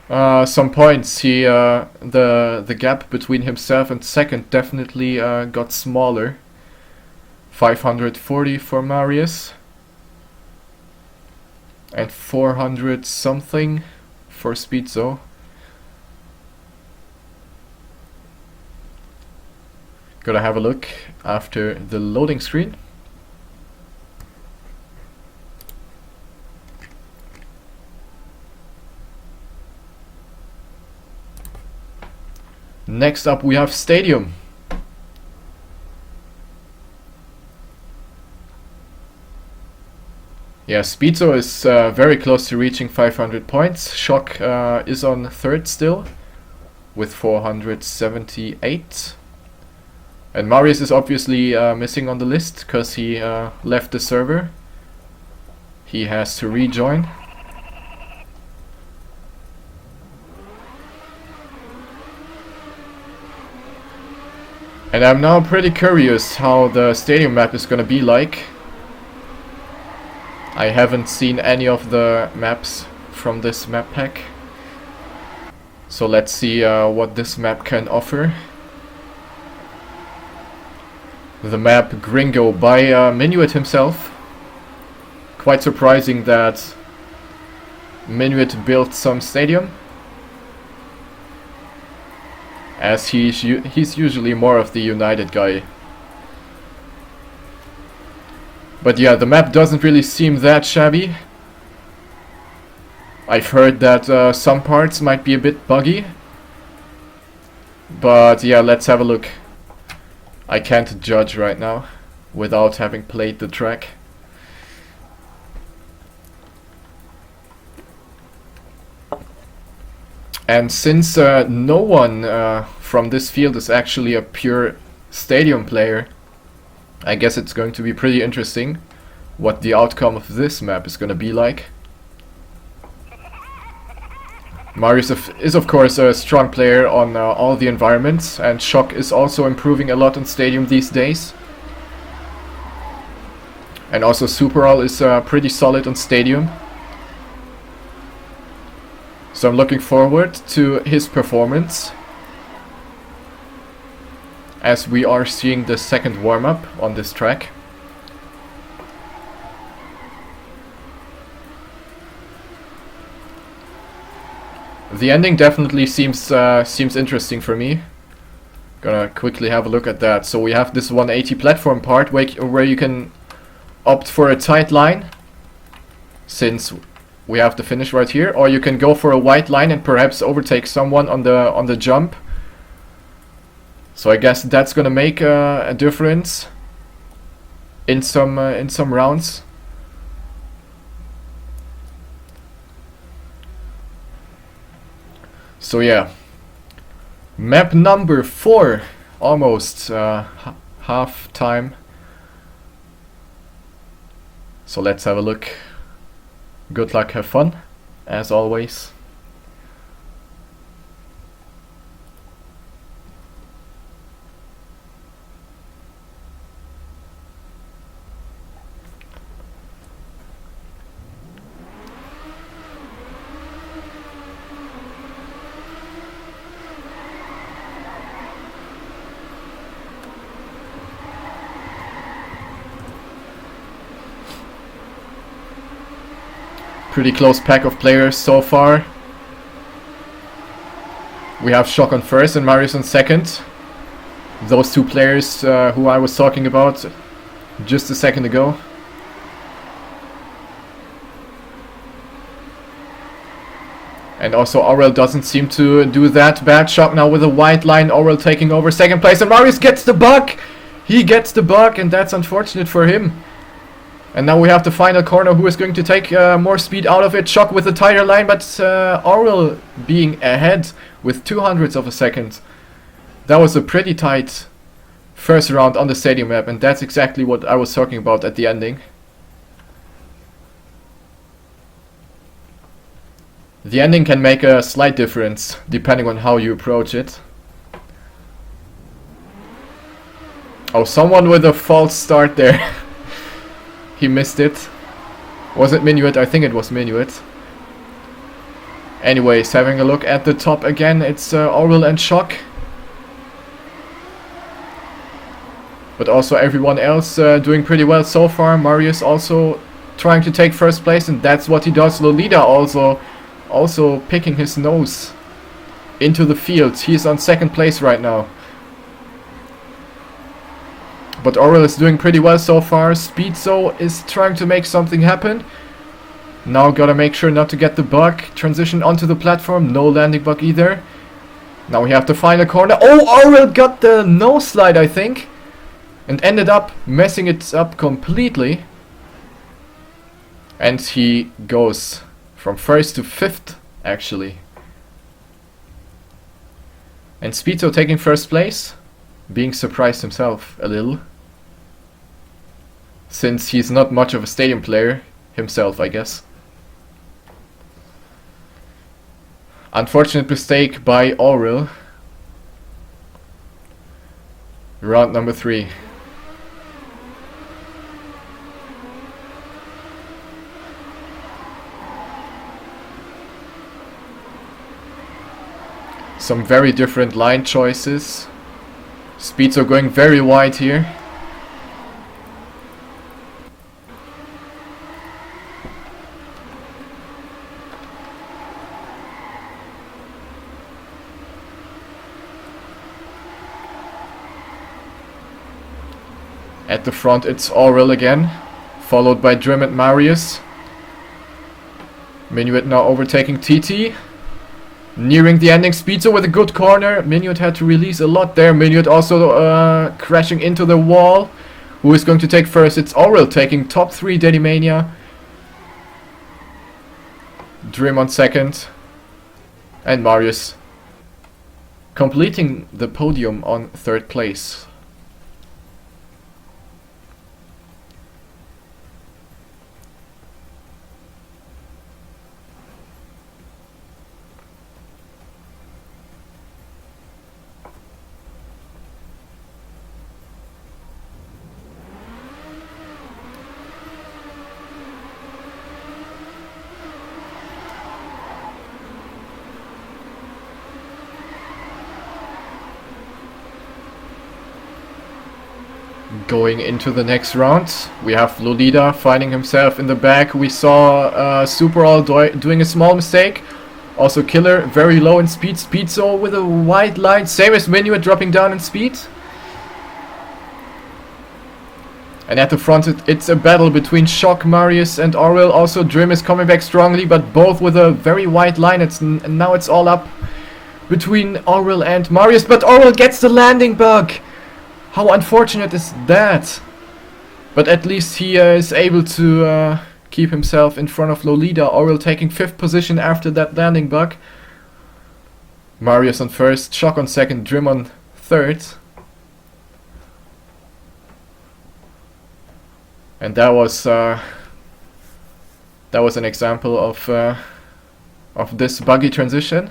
some points. He the gap between himself and second definitely got smaller. 540 for Marius and 400 something for Speedso. Gotta have a look after the loading screen. Next up we have Stadium. Yeah, Speedso is very close to reaching 500 points. Shock is on 3rd still with 478. And Marius is obviously missing on the list because he left the server. He has to rejoin. And I'm now pretty curious how the stadium map is gonna be like. I haven't seen any of the maps from this map pack. So let's see what this map can offer. The map Gringo by Minuet himself. Quite surprising that Minuet built some stadium, as he's usually more of the United guy. But yeah, the map doesn't really seem that shabby. I've heard that some parts might be a bit buggy. But yeah, let's have a look. I can't judge right now without having played the track. And since no one from this field is actually a pure stadium player, I guess it's going to be pretty interesting what the outcome of this map is going to be like. Marius is of course a strong player on all the environments, and Shock is also improving a lot on stadium these days. And also Superall is pretty solid on stadium. So I'm looking forward to his performance, as we are seeing the second warm-up on this track. The ending definitely seems interesting for me. Gonna quickly have a look at that. So we have this 180 platform part where you can opt for a tight line, since we have the finish right here, or you can go for a wide line and perhaps overtake someone on the jump. So I guess that's gonna make a difference in some rounds. So yeah, map number 4, almost half time. So let's have a look. Good luck, have fun, as always. Pretty close pack of players so far. We have Shock on first and Marius on second. Those two players who I was talking about just a second ago. And also Aurel doesn't seem to do that bad. Shock now with a wide line. Aurel taking over second place and Marius gets the bug! He gets the bug, and that's unfortunate for him. And now we have the final corner. Who is going to take more speed out of it? Shock with a tighter line, but Aurel being ahead with 200ths of a second. That was a pretty tight first round on the stadium map, and that's exactly what I was talking about at the ending. The ending can make a slight difference depending on how you approach it. Oh, someone with a false start there. He missed it. Was it Minuet? I think it was Minuet. Anyways, having a look at the top again, it's Aurel and Shock. But also everyone else doing pretty well so far. Marius also trying to take first place, and that's what he does. Lolita also picking his nose into the field. He's on second place right now. But Aurel is doing pretty well so far. Speedso is trying to make something happen. Now gotta make sure not to get the bug. Transition onto the platform. No landing bug either. Now we have the final corner. Oh, Aurel got the nose slide, I think. And ended up messing it up completely. And he goes from first to fifth, actually. And Speedso taking first place. Being surprised himself a little. Since he's not much of a stadium player himself, I guess. Unfortunate mistake by Aurel. Round number 3. Some very different line choices. Speedso going very wide here. At the front it's Aurel again, followed by Drim and Marius. Minuet now overtaking TT. Nearing the ending, Speedso with a good corner. Minuet had to release a lot there. Minuet also crashing into the wall. Who is going to take first? It's Aurel taking top 3 Trackmania. Drim on second. And Marius completing the podium on third place. Going into the next round, we have Lolita finding himself in the back. We saw Superall doing a small mistake. Also Killer very low in speed. Speedso with a wide line. Same as Minuet dropping down in speed. And at the front it's a battle between Shock, Marius and Aurel. Also Drim is coming back strongly, but both with a very wide line. And now it's all up between Aurel and Marius. But Aurel gets the landing bug. How unfortunate is that? But at least he is able to keep himself in front of Lolita. Aurel taking 5th position after that landing bug. Marius on 1st, Shock on 2nd, Drim on 3rd. And that was an example of this buggy transition.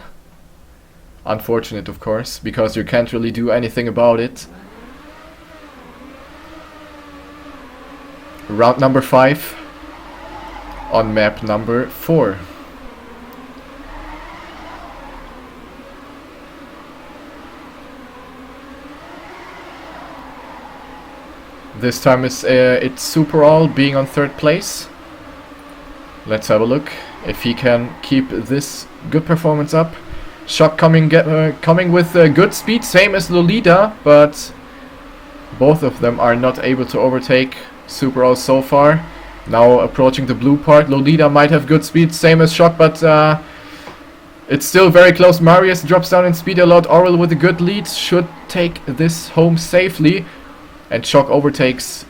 Unfortunate, of course, because you can't really do anything about it. Round number 5 on map number 4. This time it's Superall being on 3rd place. Let's have a look if he can keep this good performance up. Shock coming with good speed, same as Lolita, but both of them are not able to overtake Superall so far. Now approaching the blue part. Lolita might have good speed, same as Shock, but it's still very close. Marius drops down in speed a lot. Aurel with a good lead should take this home safely. And Shock overtakes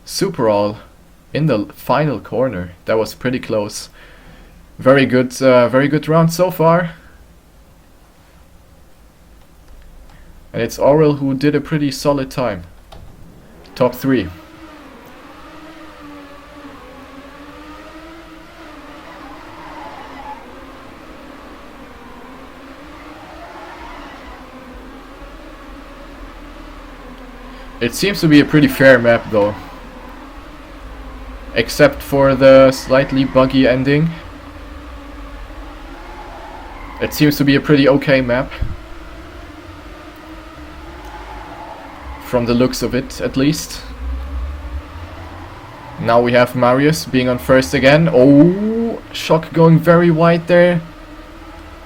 Superall in the final corner. That was pretty close. Very good round so far. And it's Aurel who did a pretty solid time. Top 3. It seems to be a pretty fair map though. Except for the slightly buggy ending. It seems to be a pretty okay map. From the looks of it, at least. Now we have Marius being on 1st again. Oh, Shock going very wide there.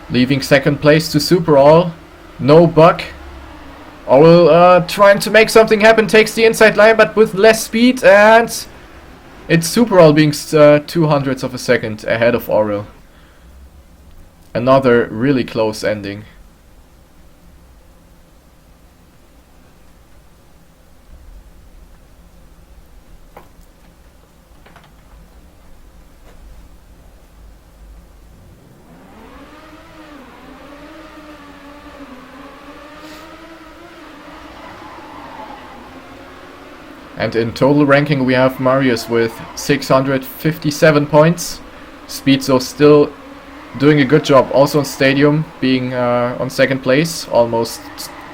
Leaving 2nd place to Superall. No bug. Aurel trying to make something happen, takes the inside line but with less speed, and it's Superall being 200ths of a second ahead of Aurel. Another really close ending. And in total ranking we have Marius with 657 points. Speedso still doing a good job, also on Stadium being on 2nd place, almost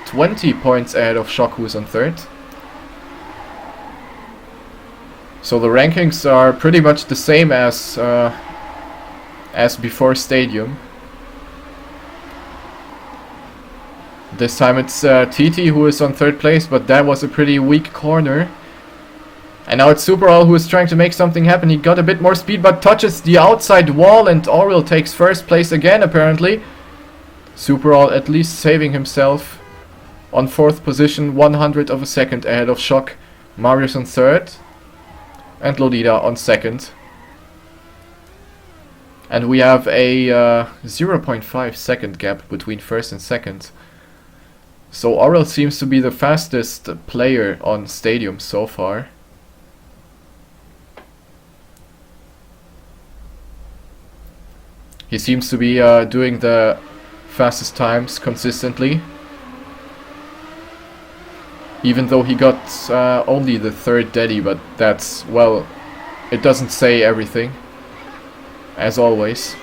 20 points ahead of Shock, who's on 3rd. So the rankings are pretty much the same as before Stadium. This time it's TT who is on 3rd place, but that was a pretty weak corner. And now it's Superall who is trying to make something happen. He got a bit more speed but touches the outside wall, and Aurel takes 1st place again apparently. Superall at least saving himself on 4th position, 100th of a second ahead of Shock. Marius on 3rd and Lolita on 2nd. And we have a 0.5 second gap between 1st and 2nd. So Aurel seems to be the fastest player on Stadium so far. He seems to be doing the fastest times consistently. Even though he got only the 3rd daddy, but that's, well, it doesn't say everything. As always.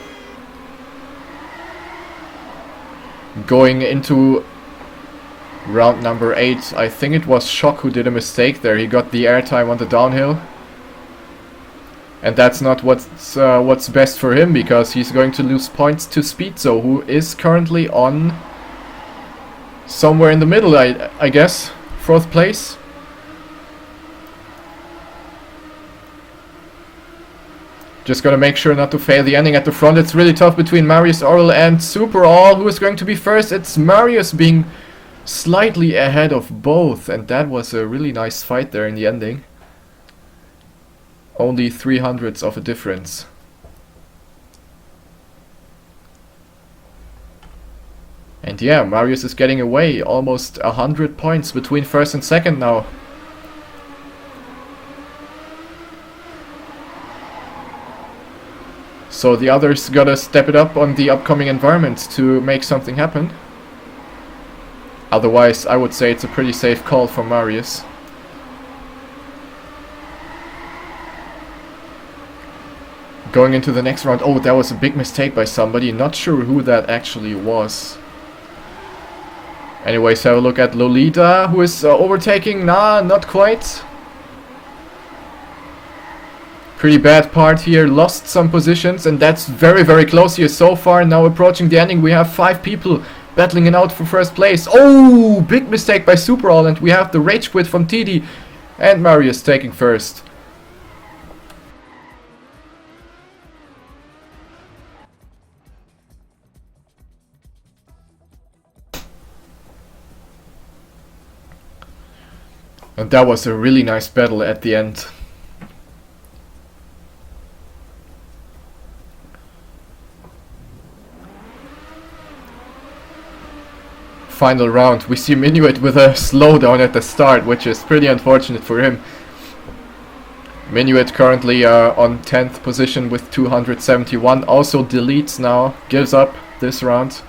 Going into round number 8, I think it was Shock who did a mistake there. He got the airtime on the downhill. And that's not what's best for him, because he's going to lose points to Speedso, who is currently on somewhere in the middle, I guess. 4th place. Just gotta make sure not to fail the ending at the front. It's really tough between Marius Orel and Super All. Who is going to be first? It's Marius being slightly ahead of both, and that was a really nice fight there in the ending. Only 300ths of a difference. And yeah, Marius is getting away. Almost 100 points between first and second now. So the others gotta step it up on the upcoming environment to make something happen. Otherwise, I would say it's a pretty safe call for Marius. Going into the next round. Oh, that was a big mistake by somebody. Not sure who that actually was. Anyways, have a look at Lolita, who is overtaking. Nah, not quite. Pretty bad part here, lost some positions, and that's very, very close here so far. Now approaching the ending, we have 5 people battling it out for first place. Oh, big mistake by Super All, and we have the rage quit from TD, and Marius taking first. And that was a really nice battle at the end. Final round, we see Minuet with a slowdown at the start, which is pretty unfortunate for him. Minuet currently on 10th position with 271, also deletes now, gives up this round.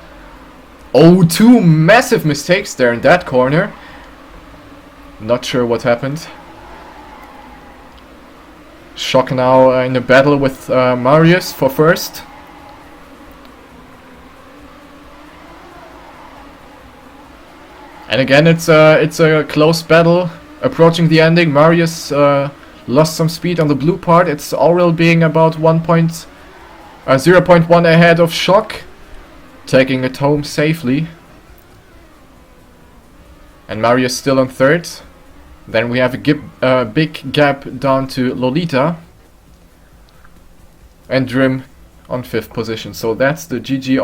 Oh, 2 massive mistakes there in that corner. Not sure what happened. Shock now in a battle with Marius for first. And again, it's a close battle. Approaching the ending, Marius lost some speed on the blue part. It's Aurel being about 0.1 ahead of Shock, taking it home safely. And Marius still on third. Then we have a big gap down to Lolita. And Drim on 5th position. So that's the GG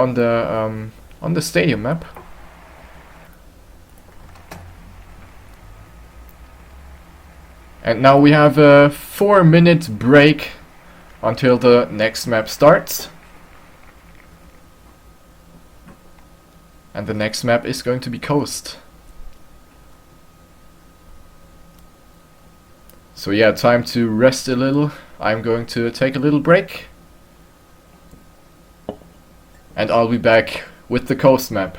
on the stadium map. And now we have a 4-minute break until the next map starts. And the next map is going to be Coast. So yeah, time to rest a little. I'm going to take a little break. And I'll be back with the Coast map.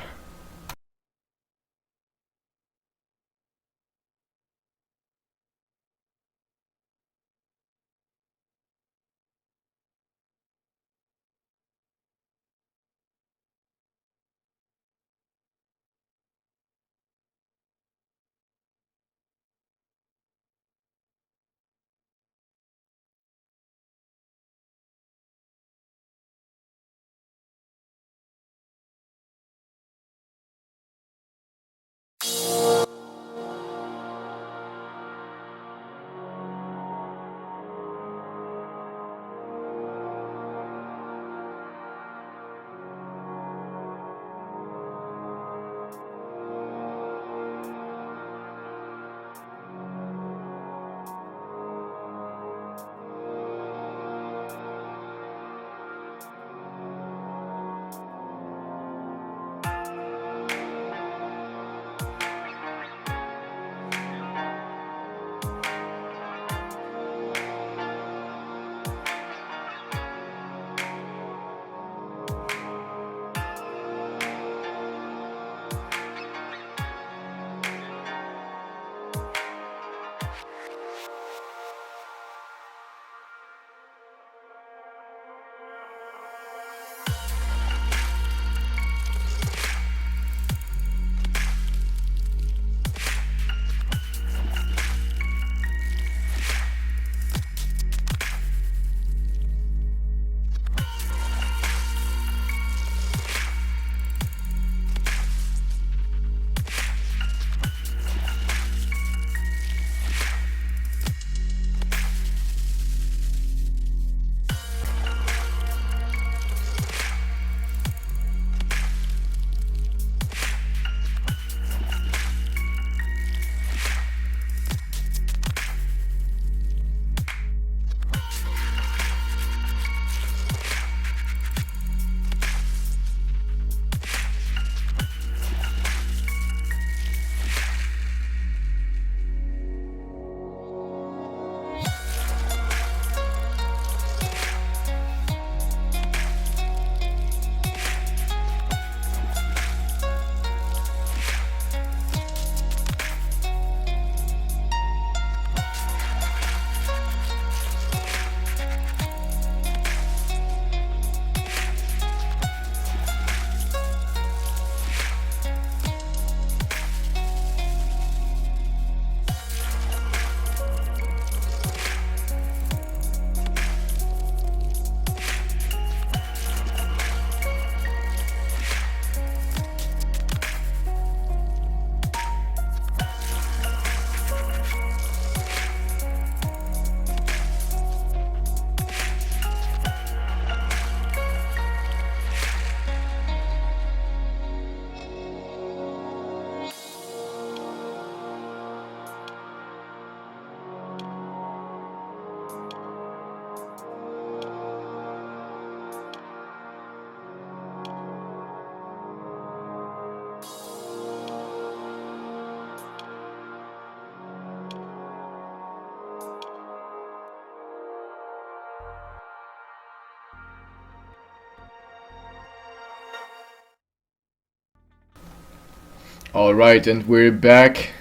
Alright, and we're back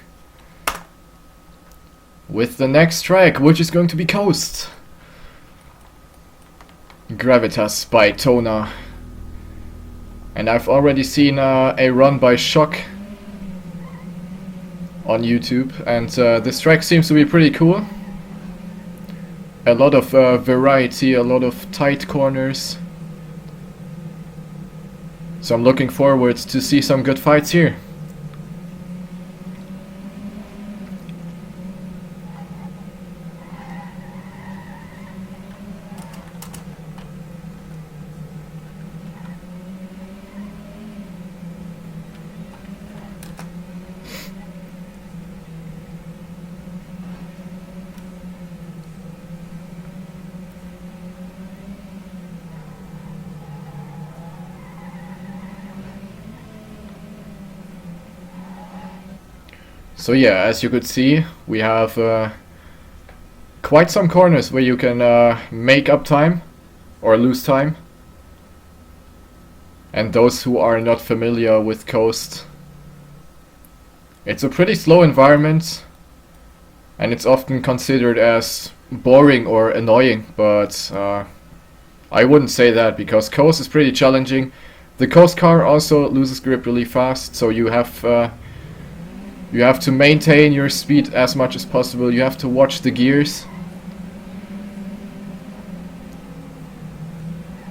with the next track, which is going to be Coast. Gravitas by Tona. And I've already seen a run by Shock on YouTube, and this track seems to be pretty cool. A lot of variety, a lot of tight corners. So I'm looking forward to see some good fights here. So yeah, as you could see, we have quite some corners where you can make up time or lose time. And those who are not familiar with Coast, it's a pretty slow environment, and it's often considered as boring or annoying, but I wouldn't say that, because Coast is pretty challenging. The Coast car also loses grip really fast, so you have to maintain your speed as much as possible. You have to watch the gears.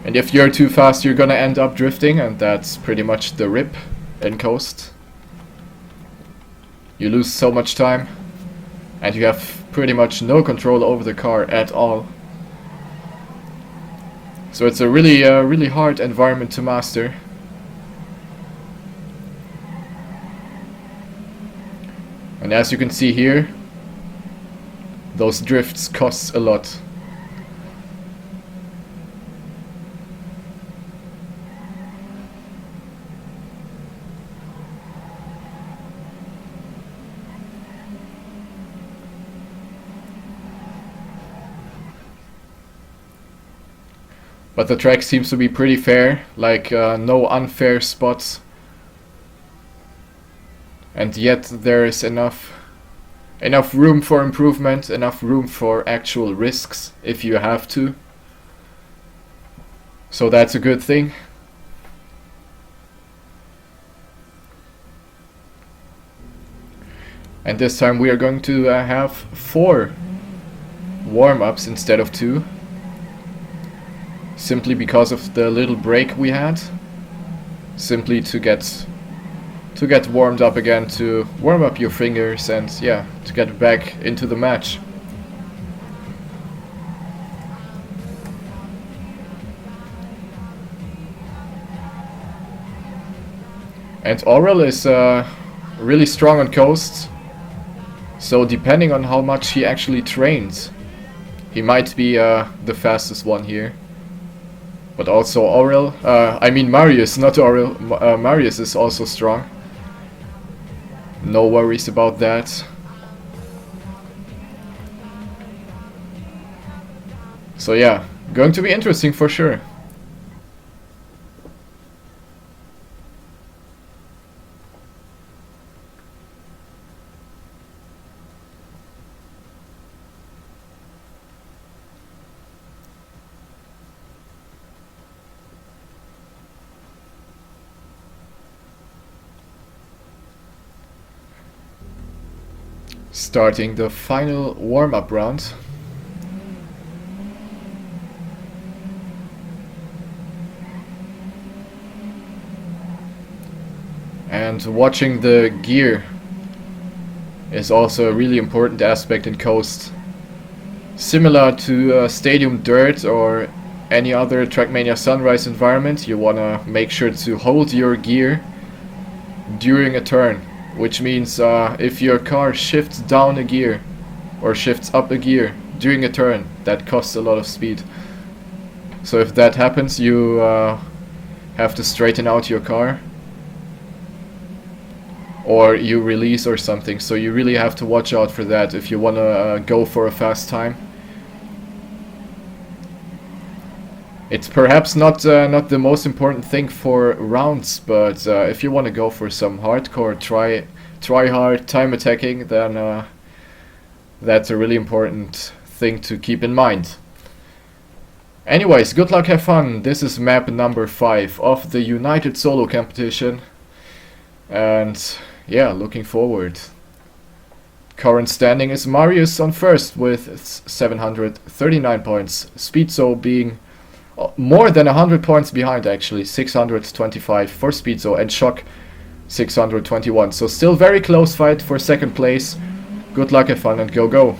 And if you're too fast, you're gonna end up drifting, and that's pretty much the rip in Coast. You lose so much time, and you have pretty much no control over the car at all. So it's a really hard environment to master. And as you can see here, those drifts cost a lot. But the track seems to be pretty fair, like no unfair spots. And yet there is enough room for improvement, enough room for actual risks if you have to. So that's a good thing. And this time we are going to have 4 warm-ups instead of 2. Simply because of the little break we had. Simply to get warmed up again, to warm up your fingers, and yeah, to get back into the match. And Aurel is really strong on Coast, so depending on how much he actually trains, he might be the fastest one here. But also Aurel, I mean Marius, not Aurel, Marius is also strong. No worries about that. So yeah, going to be interesting for sure. Starting the final warm-up round. And watching the gear is also a really important aspect in Coast. Similar to Stadium Dirt or any other Trackmania Sunrise environment, you wanna make sure to hold your gear during a turn. Which means if your car shifts down a gear or shifts up a gear during a turn, that costs a lot of speed. So if that happens, you have to straighten out your car, or you release or something. So you really have to watch out for that if you want to go for a fast time. It's perhaps not the most important thing for rounds, but if you want to go for some hardcore try hard time attacking, then that's a really important thing to keep in mind. Anyways, good luck, have fun. This is map number 5 of the United Solo competition, and yeah, looking forward. Current standing is Marius on first with 739 points, Speedso being more than 100 points behind, actually 625 for Speedso, and Shock 621. So still very close fight for second place. Good luck, have fun, and go.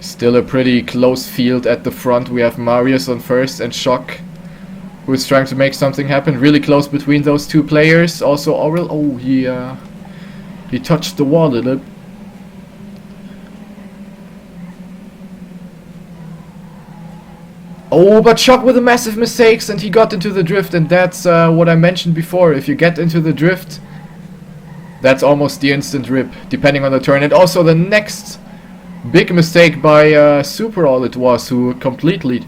Still a pretty close field at the front. We have Marius on first and Shock, who is trying to make something happen. Really close between those two players. Also Aurel, oh, he touched the wall a little. Oh, but Shock with a massive mistakes, and he got into the drift, and that's what I mentioned before. If you get into the drift, that's almost the instant rip, depending on the turn. And also the next big mistake by Superall it was, who completely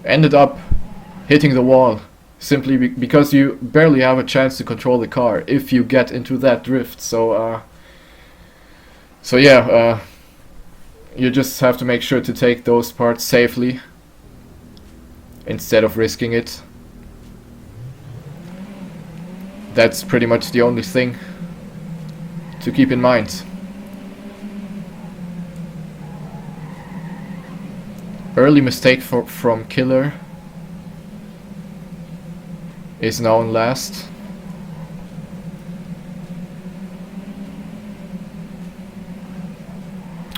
ended up hitting the wall, simply because you barely have a chance to control the car if you get into that drift. So yeah, you just have to make sure to take those parts safely instead of risking it. That's pretty much the only thing to keep in mind. Early mistake from Killer is now on last.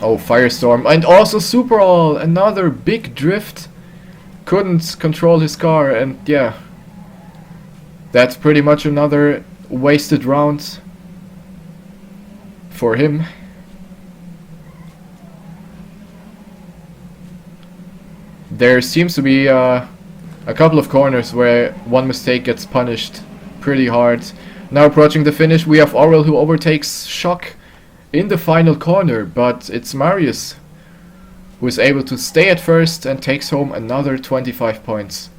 Oh, Firestorm, and also Superall, another big drift. Couldn't control his car, and yeah, that's pretty much another wasted round for him. There seems to be a couple of corners where one mistake gets punished pretty hard. Now approaching the finish, we have Aurel, who overtakes Shock in the final corner, but it's Marius who is able to stay at first and takes home another 25 points.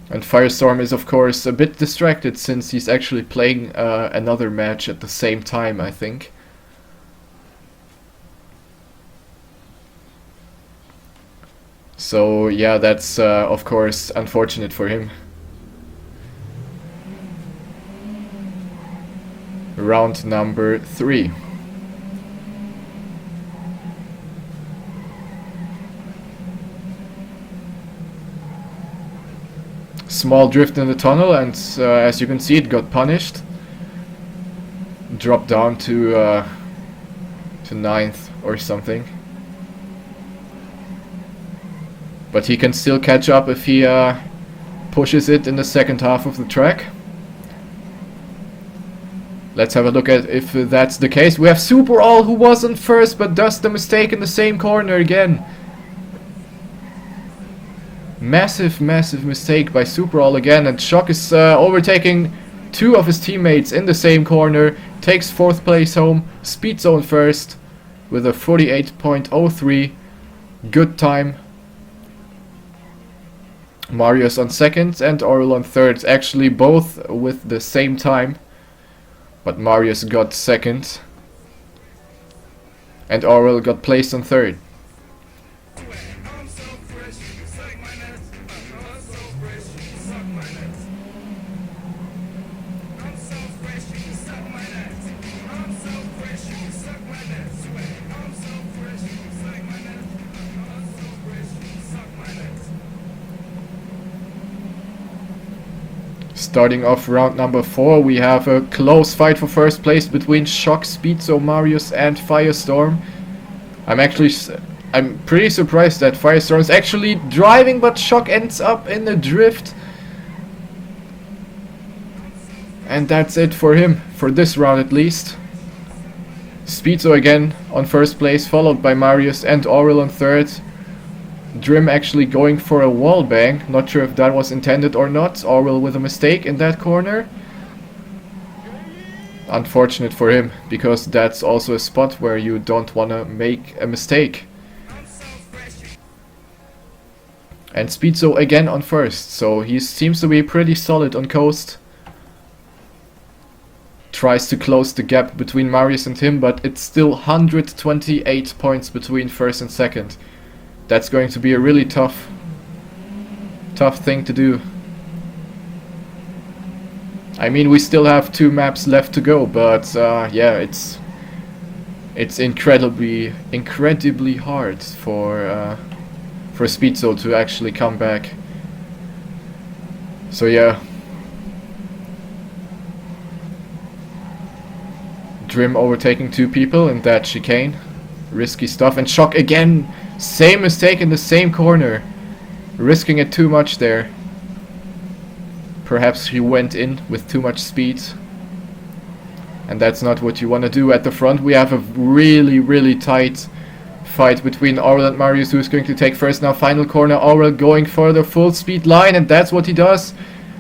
And Firestorm is of course a bit distracted, since he's actually playing another match at the same time, I think. So yeah, that's of course unfortunate for him. Round number 3. Small drift in the tunnel, and as you can see, it got punished. Dropped down to 9th or something. But he can still catch up if he pushes it in the second half of the track. Let's have a look at if that's the case. We have Superall, who was on first but does the mistake in the same corner again. Massive mistake by Superall again, and Shock is overtaking 2 of his teammates in the same corner. Takes 4th place home. Speedzone first with a 48.03. Good time. Marius on 2nd and Aurel on 3rd, actually both with the same time, but Marius got 2nd and Aurel got placed on 3rd. Starting off round number 4, we have a close fight for first place between Shock, Speedso, Marius and Firestorm. I'm pretty surprised that Firestorm is actually driving, but Shock ends up in a drift. And that's it for him, for this round at least. Speedso again on first place, followed by Marius and Aurel on 3rd. Drim actually going for a wall bang. Not sure if that was intended or not. Orwell with a mistake in that corner. Unfortunate for him, because that's also a spot where you don't want to make a mistake. And Speedso again on first, so he seems to be pretty solid on coast. Tries to close the gap between Marius and him, but it's still 128 points between first and second. That's going to be a really tough thing to do. I mean, we still have 2 maps left to go, but yeah, it's incredibly hard for Speedso to actually come back. So yeah, Drim overtaking 2 people in that chicane, risky stuff, and Shock again, same mistake in the same corner, risking it too much there. Perhaps he went in with too much speed, and that's not what you want to do. At the front we have a really tight fight between Orwell and Marius, who is going to take first now. Final corner, Orwell going for the full speed line, and that's what he does,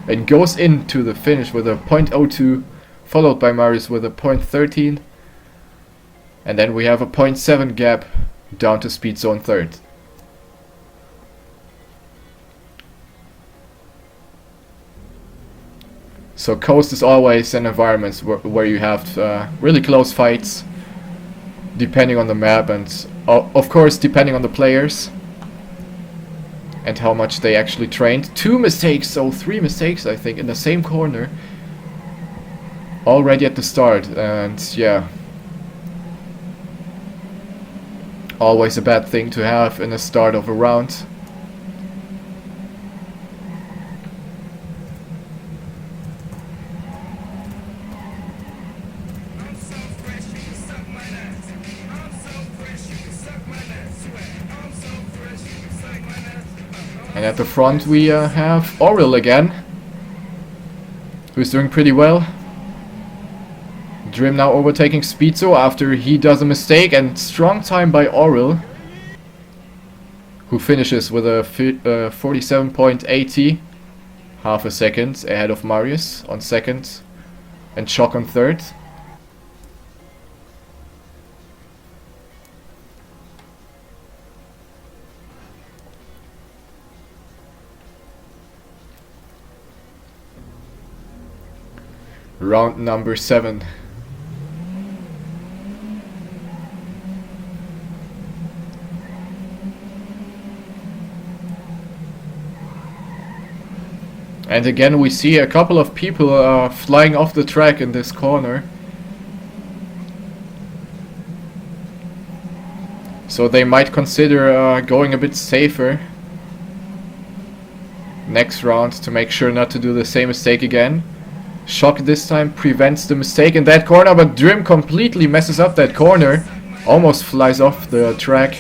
and goes into the finish with a .02, followed by Marius with a .13, and then we have a .7 gap down to Speedso in third. So coast is always an environment where you have really close fights, depending on the map and of course depending on the players and how much they actually trained. 2 mistakes, so 3 mistakes I think in the same corner already at the start, and yeah, always a bad thing to have in the start of a round. And at the front we have Orwell again, who's doing pretty well. Drim now overtaking Speedso after he does a mistake, and strong time by Orwell, who finishes with a 47.80, half a second ahead of Marius on second and Shock on third. Round number 7. And again we see a couple of people flying off the track in this corner. So they might consider going a bit safer next round to make sure not to do the same mistake again. Shock this time prevents the mistake in that corner, but Drim completely messes up that corner. Almost flies off the track.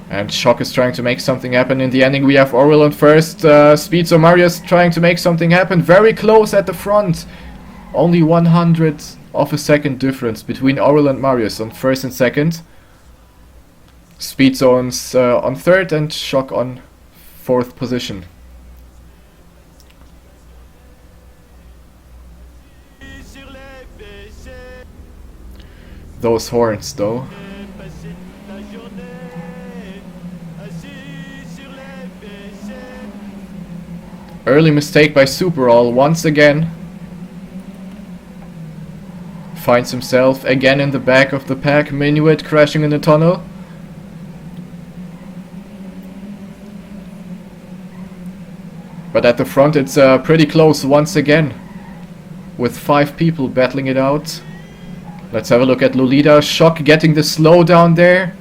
And Shock is trying to make something happen. In the ending we have Orwell on first. Speedso Marius trying to make something happen. Very close at the front. Only 100 of a second difference between Orwell and Marius on first and second. Speedso on third and Shock on fourth position. Those horns though. Early mistake by Superall once again. Finds himself again in the back of the pack. Minuet crashing in the tunnel. But at the front it's pretty close once again, with 5 people battling it out. Let's have a look at Lolita. Shock getting the slowdown there.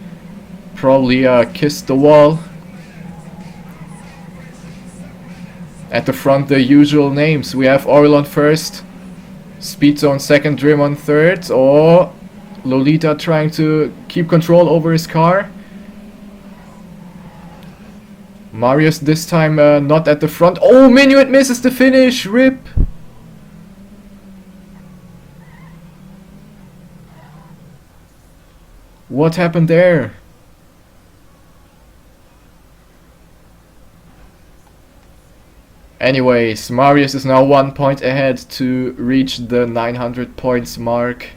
Probably kissed the wall. At the front the usual names. We have Orwell on first, Speedso on second, Drim on third. Or Lolita trying to keep control over his car. Marius this time not at the front. Oh, Minuet misses the finish. RIP. What happened there? Anyways, Marius is now 1 point ahead to reach the 900 points mark.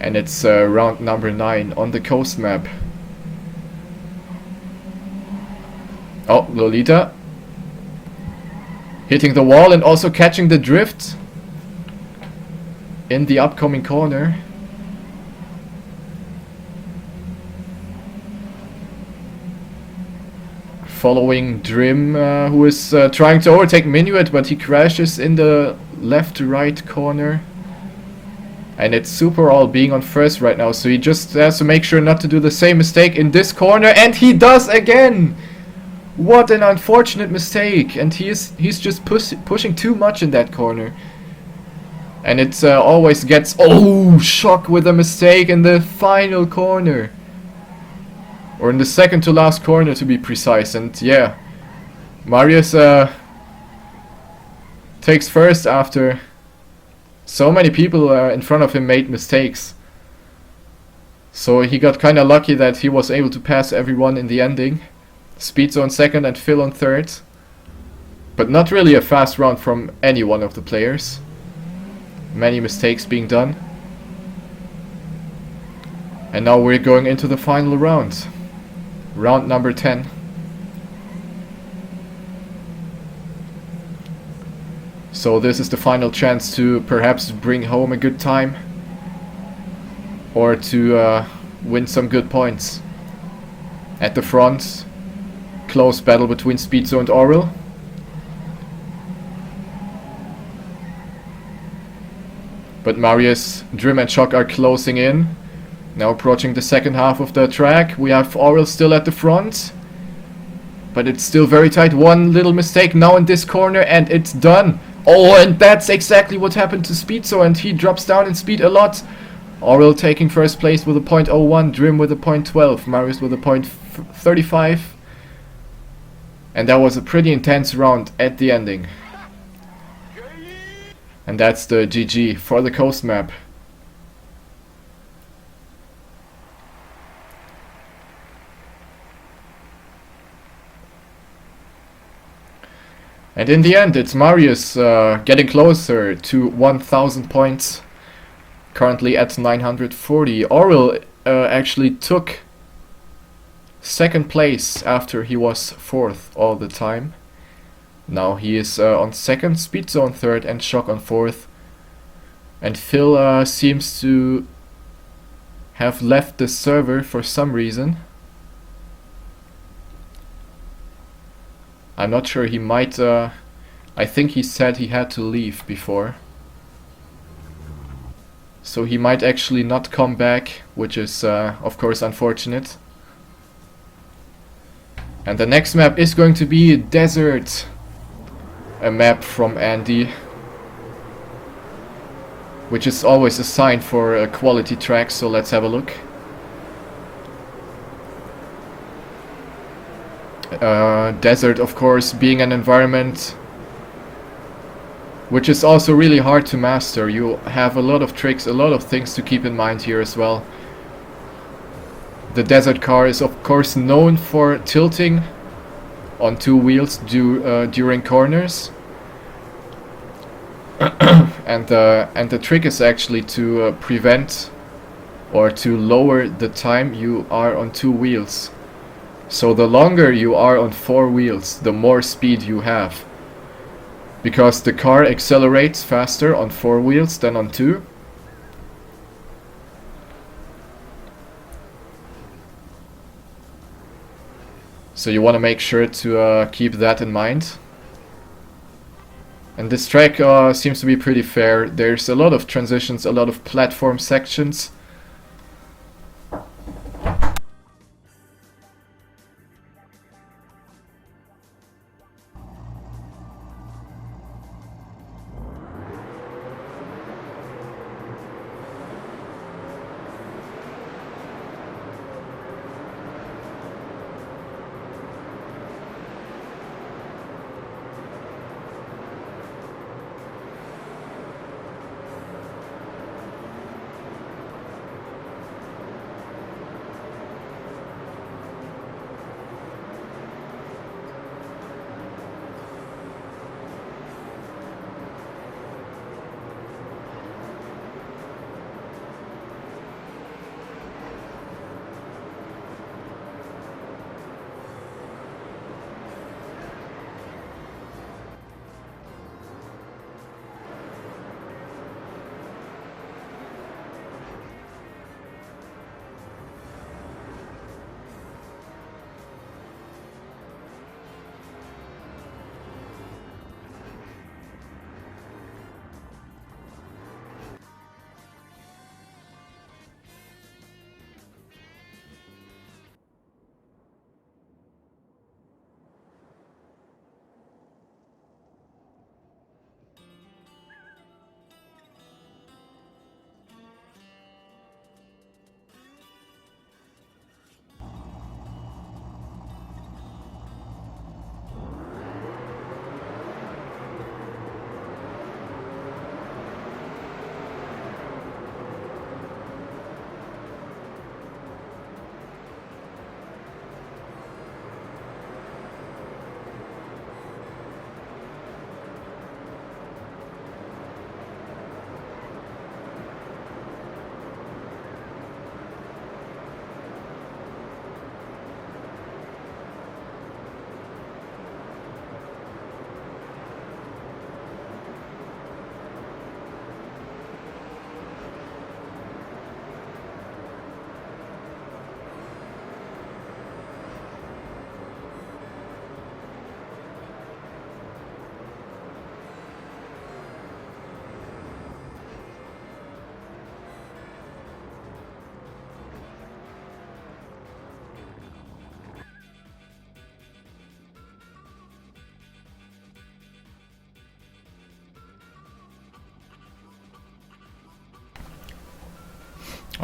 And it's round number 9 on the coast map. Oh, Lolita. Hitting the wall and also catching the drift in the upcoming corner. Following Drim, who is trying to overtake Minuet, but he crashes in the left-right corner. And it's Super All being on first right now, so he just has to make sure not to do the same mistake in this corner, and he does again! What an unfortunate mistake, and he's just pushing too much in that corner. And it always gets, oh, Shock with a mistake in the final corner. Or in the second to last corner to be precise, and yeah. Marius takes first after so many people in front of him made mistakes. So he got kinda lucky that he was able to pass everyone in the ending. Speedso on second and Phil on third. But not really a fast round from any one of the players. Many mistakes being done. And now we're going into the final round. Round number 10. So this is the final chance to perhaps bring home a good time. Or to win some good points. At the front, close battle between Speedso and Aurel. But Marius, Drim and Shock are closing in. Now approaching the second half of the track. We have Aurel still at the front. But it's still very tight. One little mistake now in this corner and it's done. Oh, and that's exactly what happened to Speedso, and he drops down in speed a lot. Aurel taking first place with a .01, Drim with a .12, Marius with a .35. And that was a pretty intense round at the ending. And that's the GG for the coast map. And in the end, it's Marius getting closer to 1000 points. Currently at 940. Aurel actually took second place after he was fourth all the time. Now he is on second, Speedso on third, and Shock on fourth. And Phil seems to have left the server for some reason. I'm not sure, he might, I think he said he had to leave before. So he might actually not come back, which is of course unfortunate. And the next map is going to be Desert. A map from Andy. Which is always a sign for a quality track, so let's have a look. Desert, of course, being an environment which is also really hard to master. You have a lot of tricks, a lot of things to keep in mind here as well. The Desert car is of course known for tilting on two wheels during corners. and the trick is actually to prevent or to lower the time you are on two wheels. So the longer you are on four wheels, the more speed you have. Because the car accelerates faster on four wheels than on two. So you want to make sure to keep that in mind. And this track seems to be pretty fair. There's a lot of transitions, a lot of platform sections.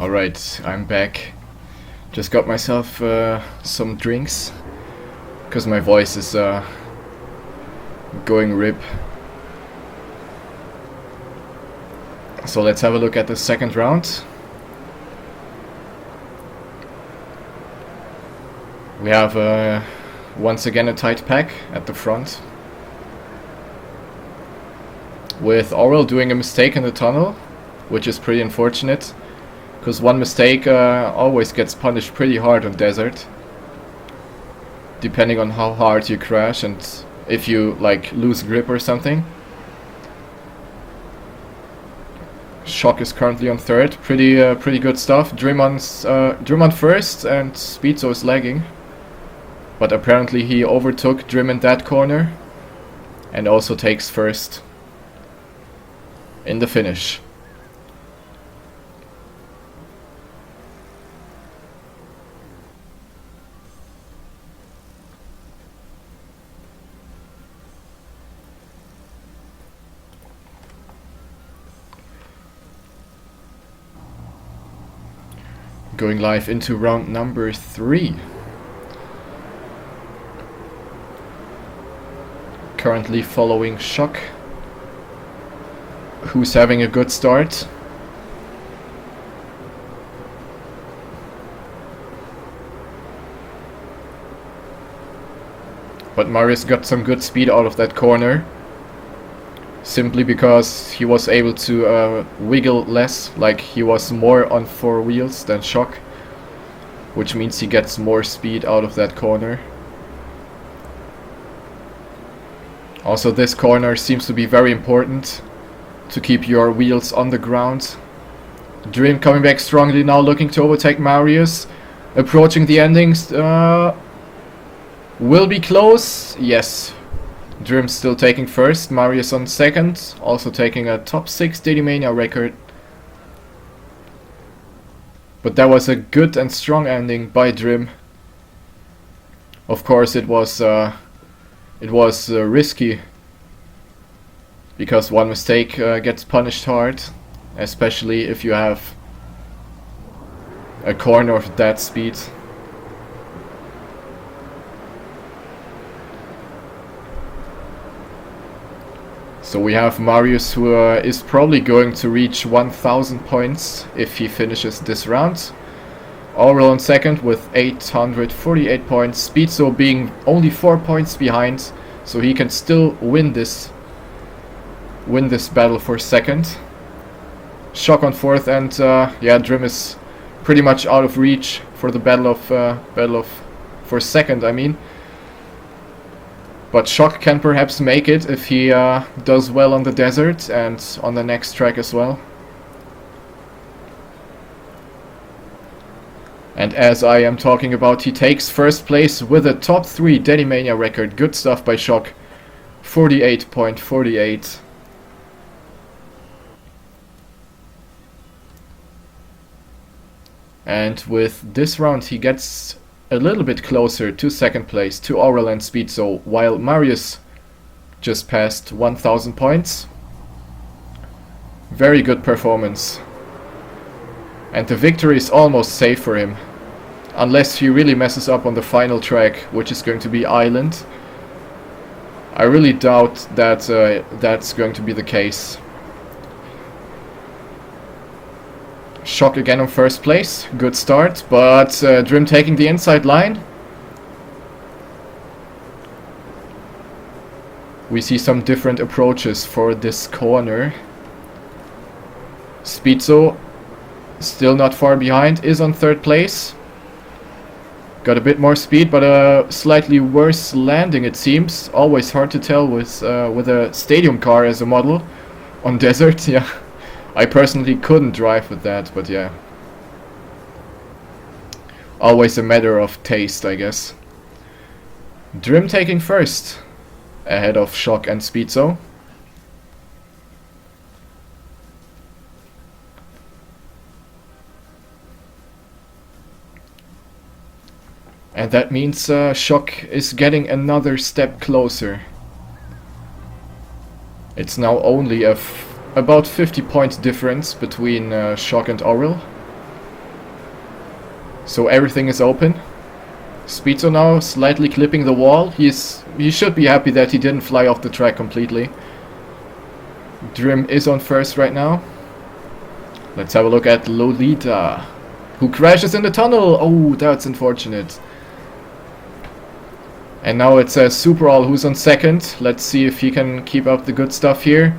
Alright, I'm back. Just got myself some drinks, because my voice is going rip. So let's have a look at the second round. We have once again a tight pack at the front, with Aurel doing a mistake in the tunnel, which is pretty unfortunate, because one mistake always gets punished pretty hard on desert, depending on how hard you crash and if you like lose grip or something. Shock is currently on third, pretty good stuff. Drim on first, and Speedso is lagging, but apparently he overtook Drim in that corner and also takes first in the finish. Going live into round number 3. Currently following Shock, who's having a good start. But Marius got some good speed out of that corner, simply because he was able to wiggle less, like he was more on 4 wheels than Shock, which means he gets more speed out of that corner. Also, this corner seems to be very important to keep your wheels on the ground. Dream coming back strongly now, looking to overtake Marius, approaching the endings. Will be close, yes. Dream still taking first, Marius on second, also taking a top 6 Dailymania record. But that was a good and strong ending by Dream. Of course it was risky, because one mistake gets punished hard, especially if you have a corner of that speed. So we have Marius, who is probably going to reach 1000 points if he finishes this round. Aurel on second with 848 points. Speedso being only 4 points behind, so he can still win this battle for second. Shock on fourth, and yeah, Drim is pretty much out of reach for the battle for second, I mean. But Shock can perhaps make it if he does well on the desert and on the next track as well. And as I am talking about, he takes first place with a top 3 Dailymania record. Good stuff by Shock. 48.48. And with this round he gets a little bit closer to second place, to Aurel and Speedso, while Marius just passed 1000 points. Very good performance. And the victory is almost safe for him, unless he really messes up on the final track, which is going to be Island. I really doubt that that's going to be the case. Shock again on first place, good start, but Drim taking the inside line. We see some different approaches for this corner. Speedso, still not far behind, is on third place. Got a bit more speed, but a slightly worse landing, it seems. Always hard to tell with a stadium car as a model on desert, yeah. I personally couldn't drive with that, but yeah. Always a matter of taste, I guess. Drim taking first, ahead of Shock and Speedso. And that means Shock is getting another step closer. It's now only about 50 point difference between Shock and Aurel. So everything is open. Speedo now slightly clipping the wall. He should be happy that he didn't fly off the track completely. Drim is on first right now. Let's have a look at Lolita, who crashes in the tunnel. Oh, that's unfortunate. And now it's Superall who's on second. Let's see if he can keep up the good stuff here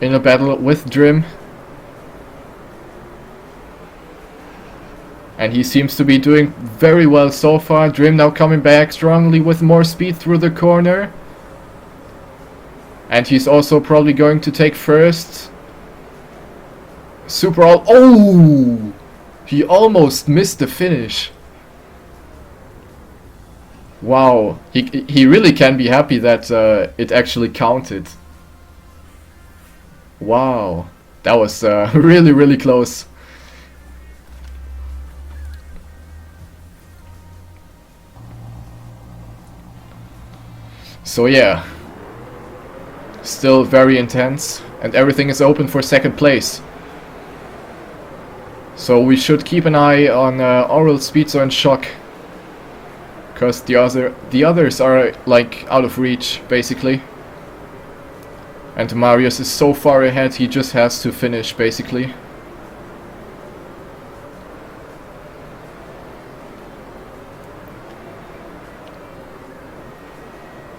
in a battle with Drim. And he seems to be doing very well so far. Drim now coming back strongly with more speed through the corner. And he's also probably going to take first. Superall. Oh! He almost missed the finish. Wow. He really can be happy that it actually counted. Wow. That was really, really close. So yeah, still very intense, and everything is open for second place. So we should keep an eye on Oral, Speedo and Shock, because the others are like out of reach basically. And Marius is so far ahead, he just has to finish basically.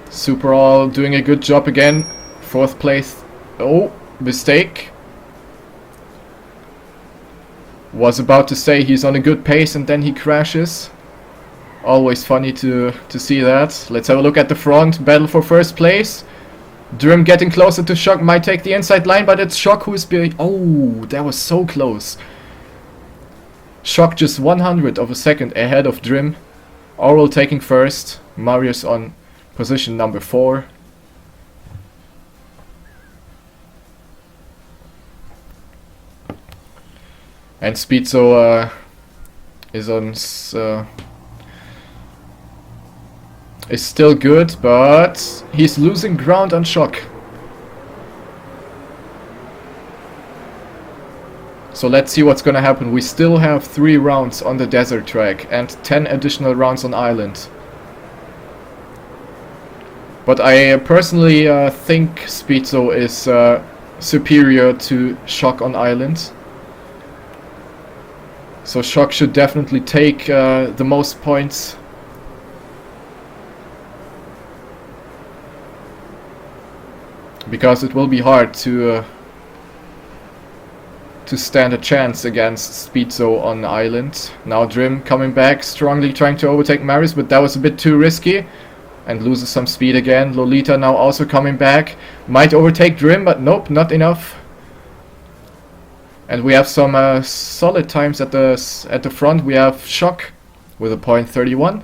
Superall doing a good job again. Fourth place. Oh, mistake. Was about to say he's on a good pace and then he crashes. Always funny to see that. Let's have a look at the front. Battle for first place. Drim getting closer to Shock. Might take the inside line, but it's Shock who is behind. Oh, that was so close. Shock just 100 of a second ahead of Drim. Oral taking first. Marius on position number 4. And Speedo is on is still good, but he's losing ground on Shock. So let's see what's gonna happen. We still have 3 rounds on the desert track and 10 additional rounds on island. But I personally think Speedo is superior to Shock on island. So Shock should definitely take the most points. Because it will be hard to stand a chance against Speedo on island. Now Drim coming back, strongly trying to overtake Marius, but that was a bit too risky. And loses some speed again. Lolita now also coming back. Might overtake Drim, but nope, not enough. And we have some solid times at the front. We have Shock with a .31,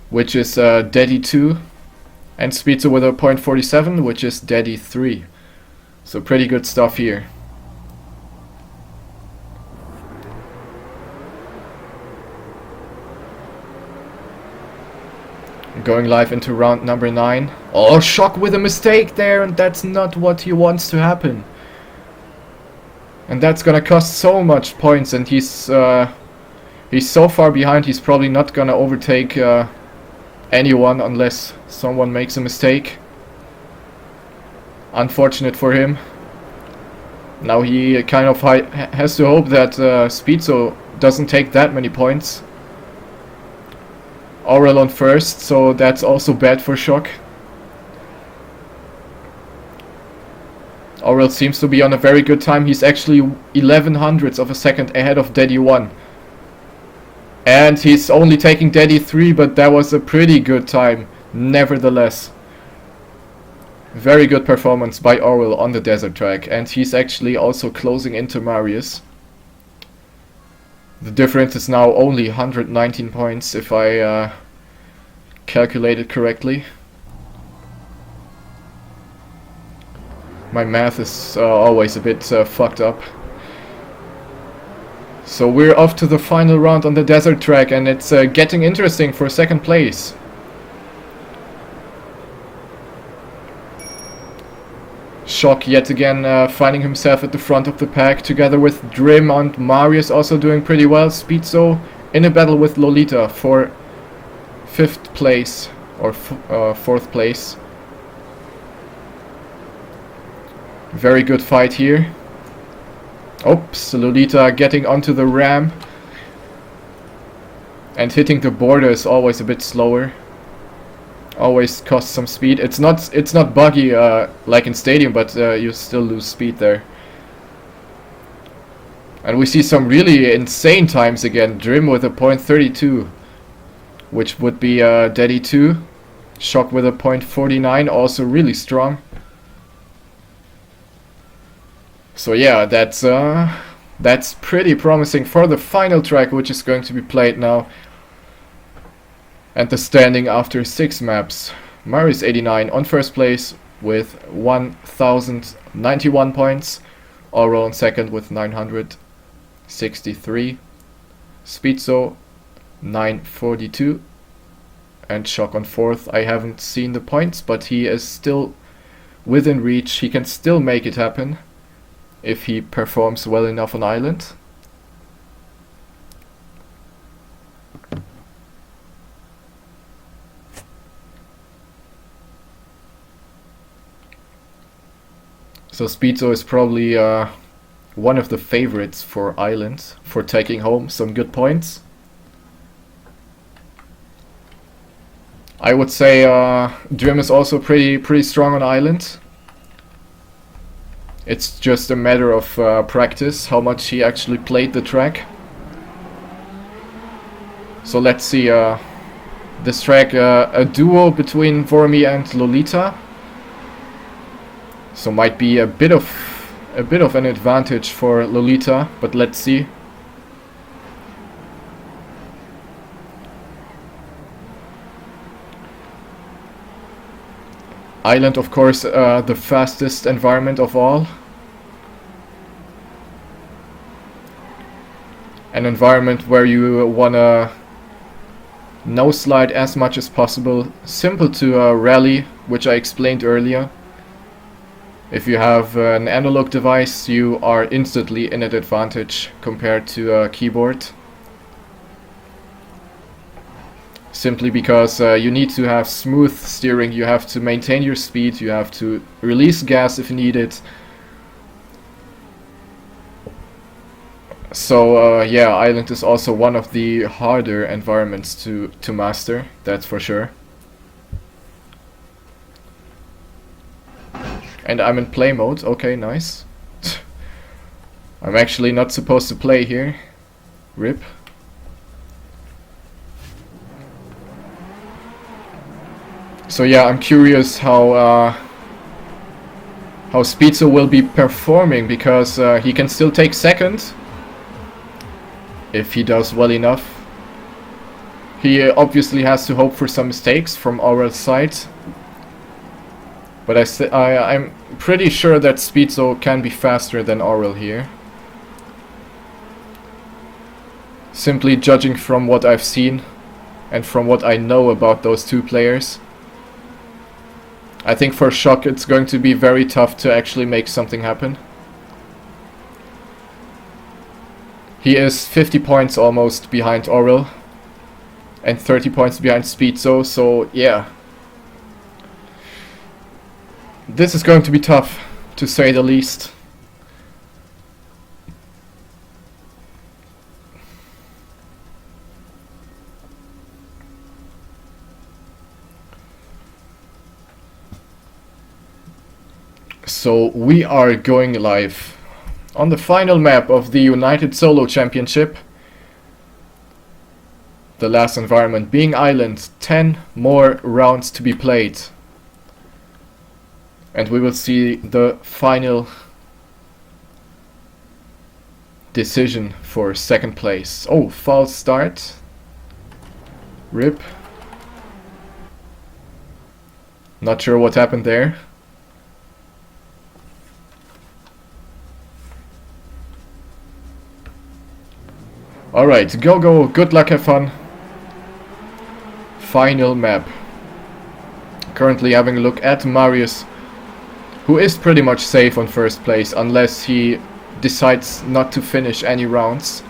which is Daddy 2, and Speedo with a .47, which is Daddy 3. So pretty good stuff here. Going live into round number 9. Oh, Shock with a mistake there, and that's not what he wants to happen. And that's gonna cost so much points, and he's so far behind, he's probably not gonna overtake anyone unless someone makes a mistake. Unfortunate for him. Now he kind of has to hope that Speedo doesn't take that many points. Oral on first, so that's also bad for Shock. Oral seems to be on a very good time. He's actually 11 hundredths of a second ahead of Daddy 1. And he's only taking Daddy 3, but that was a pretty good time, nevertheless. Very good performance by Oral on the desert track, and he's actually also closing into Marius. The difference is now only 119 points if I calculated correctly. My math is always a bit fucked up. So we're off to the final round on the desert track, and it's getting interesting for second place. Shock yet again finding himself at the front of the pack together with Drim, and Marius also doing pretty well. Speedso in a battle with Lolita for 5th place or 4th place. Very good fight here. Oops, Lolita getting onto the ramp. And hitting the border is always a bit slower. Always costs some speed. It's not buggy like in Stadium, but you still lose speed there. And we see some really insane times again. Drim with a .32, which would be Daddy 2. Shock with a .49, also really strong. So yeah, that's pretty promising for the final track, which is going to be played now. And the standing after 6 maps. Marius 89 on 1st place with 1091 points. Oral on 2nd with 963. Speedso 942. And Shock on 4th. I haven't seen the points, but he is still within reach. He can still make it happen if he performs well enough on Island. So Speedso is probably one of the favorites for Island for taking home some good points. I would say Drim is also pretty strong on Island. It's just a matter of practice, how much he actually played the track. So let's see this track, a duo between Vormi and Lolita. So might be a bit of an advantage for Lolita, but let's see. Island, of course, the fastest environment of all. An environment where you wanna no slide as much as possible. Simple to rally, which I explained earlier. If you have an analog device, you are instantly in an advantage compared to a keyboard. Simply because you need to have smooth steering, you have to maintain your speed, you have to release gas if needed. So yeah, Island is also one of the harder environments to master, that's for sure. And I'm in play mode, okay, nice. I'm actually not supposed to play here. RIP. So yeah, I'm curious how Speedso will be performing, because he can still take 2nd if he does well enough. He obviously has to hope for some mistakes from Aurel's side. But I'm pretty sure that Speedso can be faster than Aurel here. Simply judging from what I've seen and from what I know about those two players. I think for Shock it's going to be very tough to actually make something happen. He is 50 points almost behind Aurel and 30 points behind Speedso, so yeah. This is going to be tough, to say the least. So we are going live on the final map of the United Solo Championship. The last environment being Island. 10 more rounds to be played. And we will see the final decision for 2nd place. Oh, false start. RIP. Not sure what happened there. Alright, go, good luck, have fun. Final map. Currently having a look at Marius who is pretty much safe on first place unless he decides not to finish any rounds.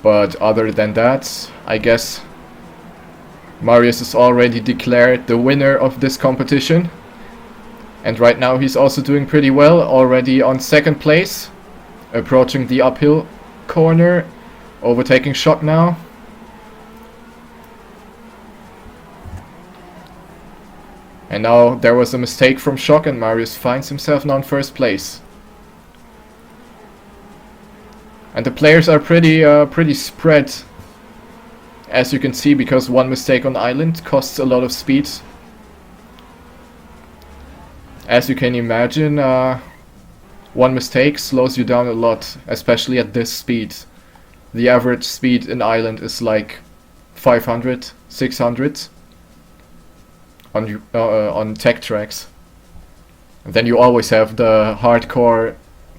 But other than that, I guess Marius is already declared the winner of this competition. And right now he's also doing pretty well, already on second place, approaching the uphill corner, overtaking Shock now. And now there was a mistake from Shock and Marius finds himself now in first place. And the players are pretty spread, as you can see, because one mistake on island costs a lot of speed. As you can imagine, one mistake slows you down a lot, especially at this speed. The average speed in island is like 500, 600 on tech tracks. And then you always have the hardcore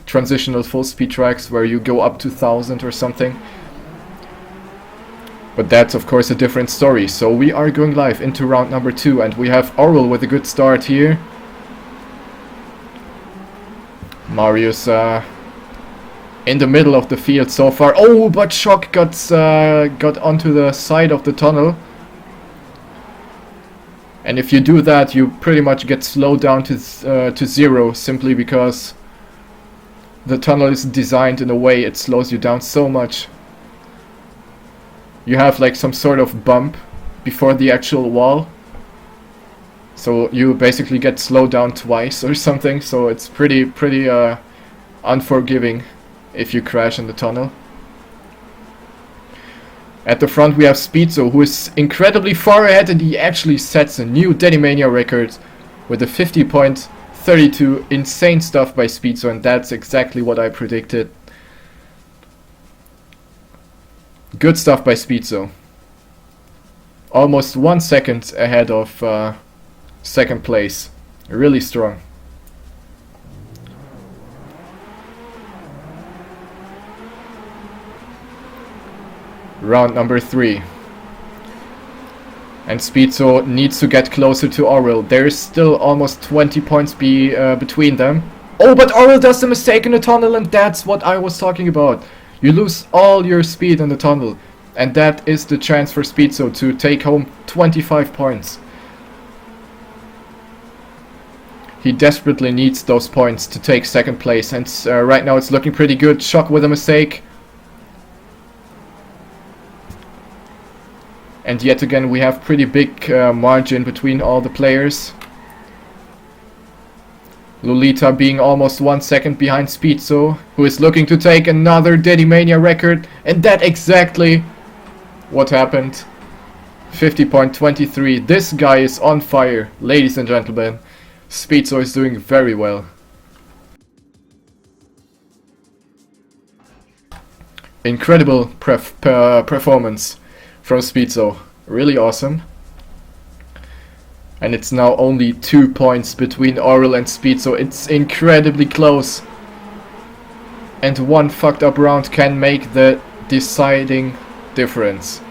transitional full speed tracks where you go up to 1000 or something. But that's of course a different story. So we are going live into round number 2 and we have Oral with a good start here. Marius in the middle of the field so far. Oh, but Shock got onto the side of the tunnel. And if you do that, you pretty much get slowed down to 0, simply because the tunnel is designed in a way it slows you down so much. You have like some sort of bump before the actual wall. So you basically get slowed down twice or something, so it's pretty unforgiving if you crash in the tunnel. At the front we have Speedso, who is incredibly far ahead, and he actually sets a new Trackmania record with a 50.32. Insane stuff by Speedso, and that's exactly what I predicted. Good stuff by Speedso. Almost 1 second ahead of second place. Really strong. Round number 3. And Speedso needs to get closer to Oral. There is still almost 20 points between them. Oh, but Oral does the mistake in the tunnel, and that's what I was talking about. You lose all your speed in the tunnel. And that is the chance for Speedso to take home 25 points. He desperately needs those points to take second place. And right now it's looking pretty good. Shock with a mistake. And yet again we have pretty big margin between all the players. Lolita being almost 1 second behind Speedso, who is looking to take another Trackmania record, and that exactly what happened. 50.23. This guy is on fire, ladies and gentlemen. Speedso is doing very well. Incredible performance from Speedso. Really awesome. And it's now only 2 points between Oral and Speedso. It's incredibly close. And one fucked up round can make the deciding difference.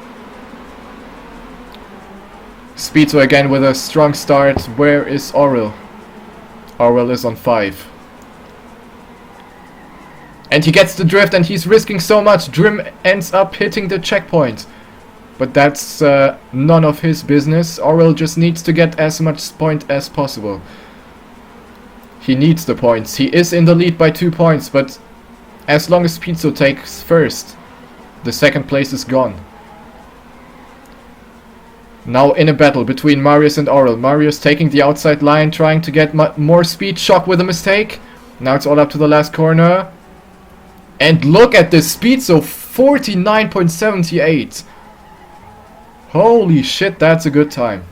Speedso again with a strong start. Where is Oral? Oral is on 5. And he gets the drift and he's risking so much. Drim ends up hitting the checkpoint. But that's none of his business. Oral just needs to get as much point as possible. He needs the points. He is in the lead by 2 points, but as long as Speedso takes first, the second place is gone. Now in a battle between Marius and Oral. Marius taking the outside line, trying to get more speed. Shock with a mistake. Now it's all up to the last corner. And look at this Speedso, 49.78. Holy shit, that's a good time.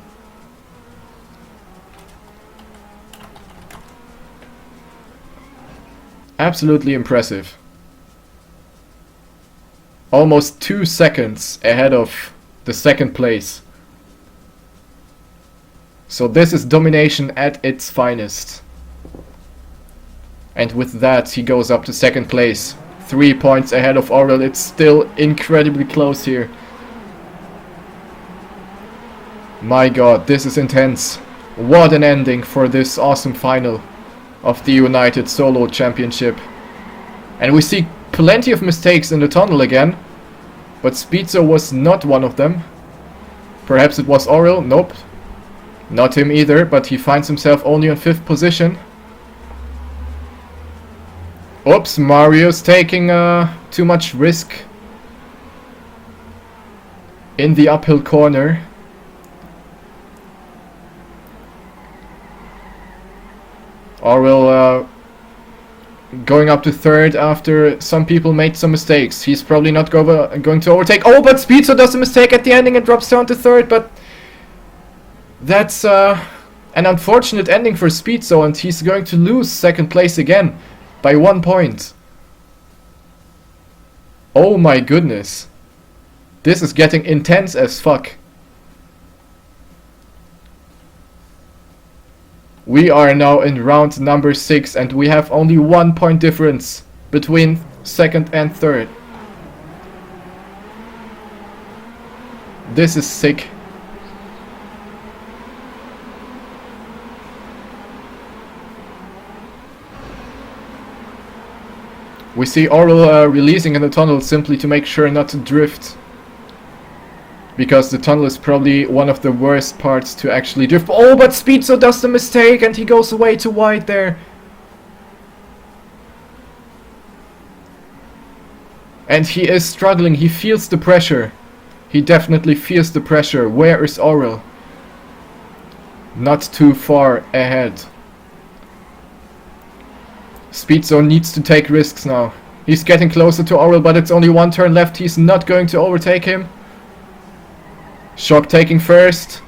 Absolutely impressive. Almost 2 seconds ahead of the second place. So this is domination at its finest. And with that he goes up to second place. 3 points ahead of Oral. It's still incredibly close here. My god, this is intense. What an ending for this awesome final of the United Solo Championship. And we see plenty of mistakes in the tunnel again, but Speedso was not one of them. Perhaps it was Aurel? Nope. Not him either, but he finds himself only on 5th position. Oops, Mario's taking too much risk in the uphill corner. Aurel going up to 3rd after some people made some mistakes. He's probably not going to overtake. Oh, but Speedso does a mistake at the ending and drops down to 3rd, but that's an unfortunate ending for Speedso, and he's going to lose 2nd place again by 1 point. Oh my goodness. This is getting intense as fuck. We are now in round number 6 and we have only 1 point difference between 2nd and 3rd. This is sick. We see Aurel releasing in the tunnel simply to make sure not to drift, because the tunnel is probably one of the worst parts to actually drift. Oh, but Speedso does the mistake and he goes way too wide there. And he is struggling, he feels the pressure. He definitely feels the pressure. Where is Aurel? Not too far ahead. Speedso needs to take risks now. He's getting closer to Aurel, but it's only 1 turn left. He's not going to overtake him. Shock taking 1st.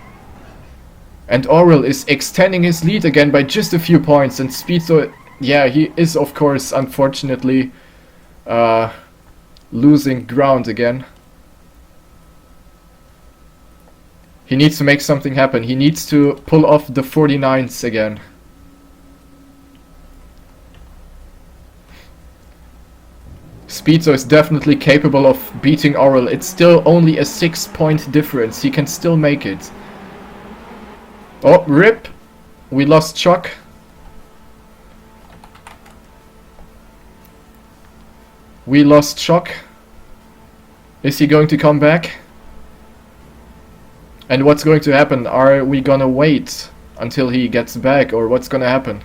And Aurel is extending his lead again by just a few points. And Speedso, yeah, he is of course unfortunately losing ground again. He needs to make something happen. He needs to pull off the 49s again. Speedso is definitely capable of beating Aurel. It's still only a 6-point difference. He can still make it. Oh, rip. We lost Shock. We lost Shock. Is he going to come back? And what's going to happen? Are we gonna wait until he gets back, or what's gonna happen?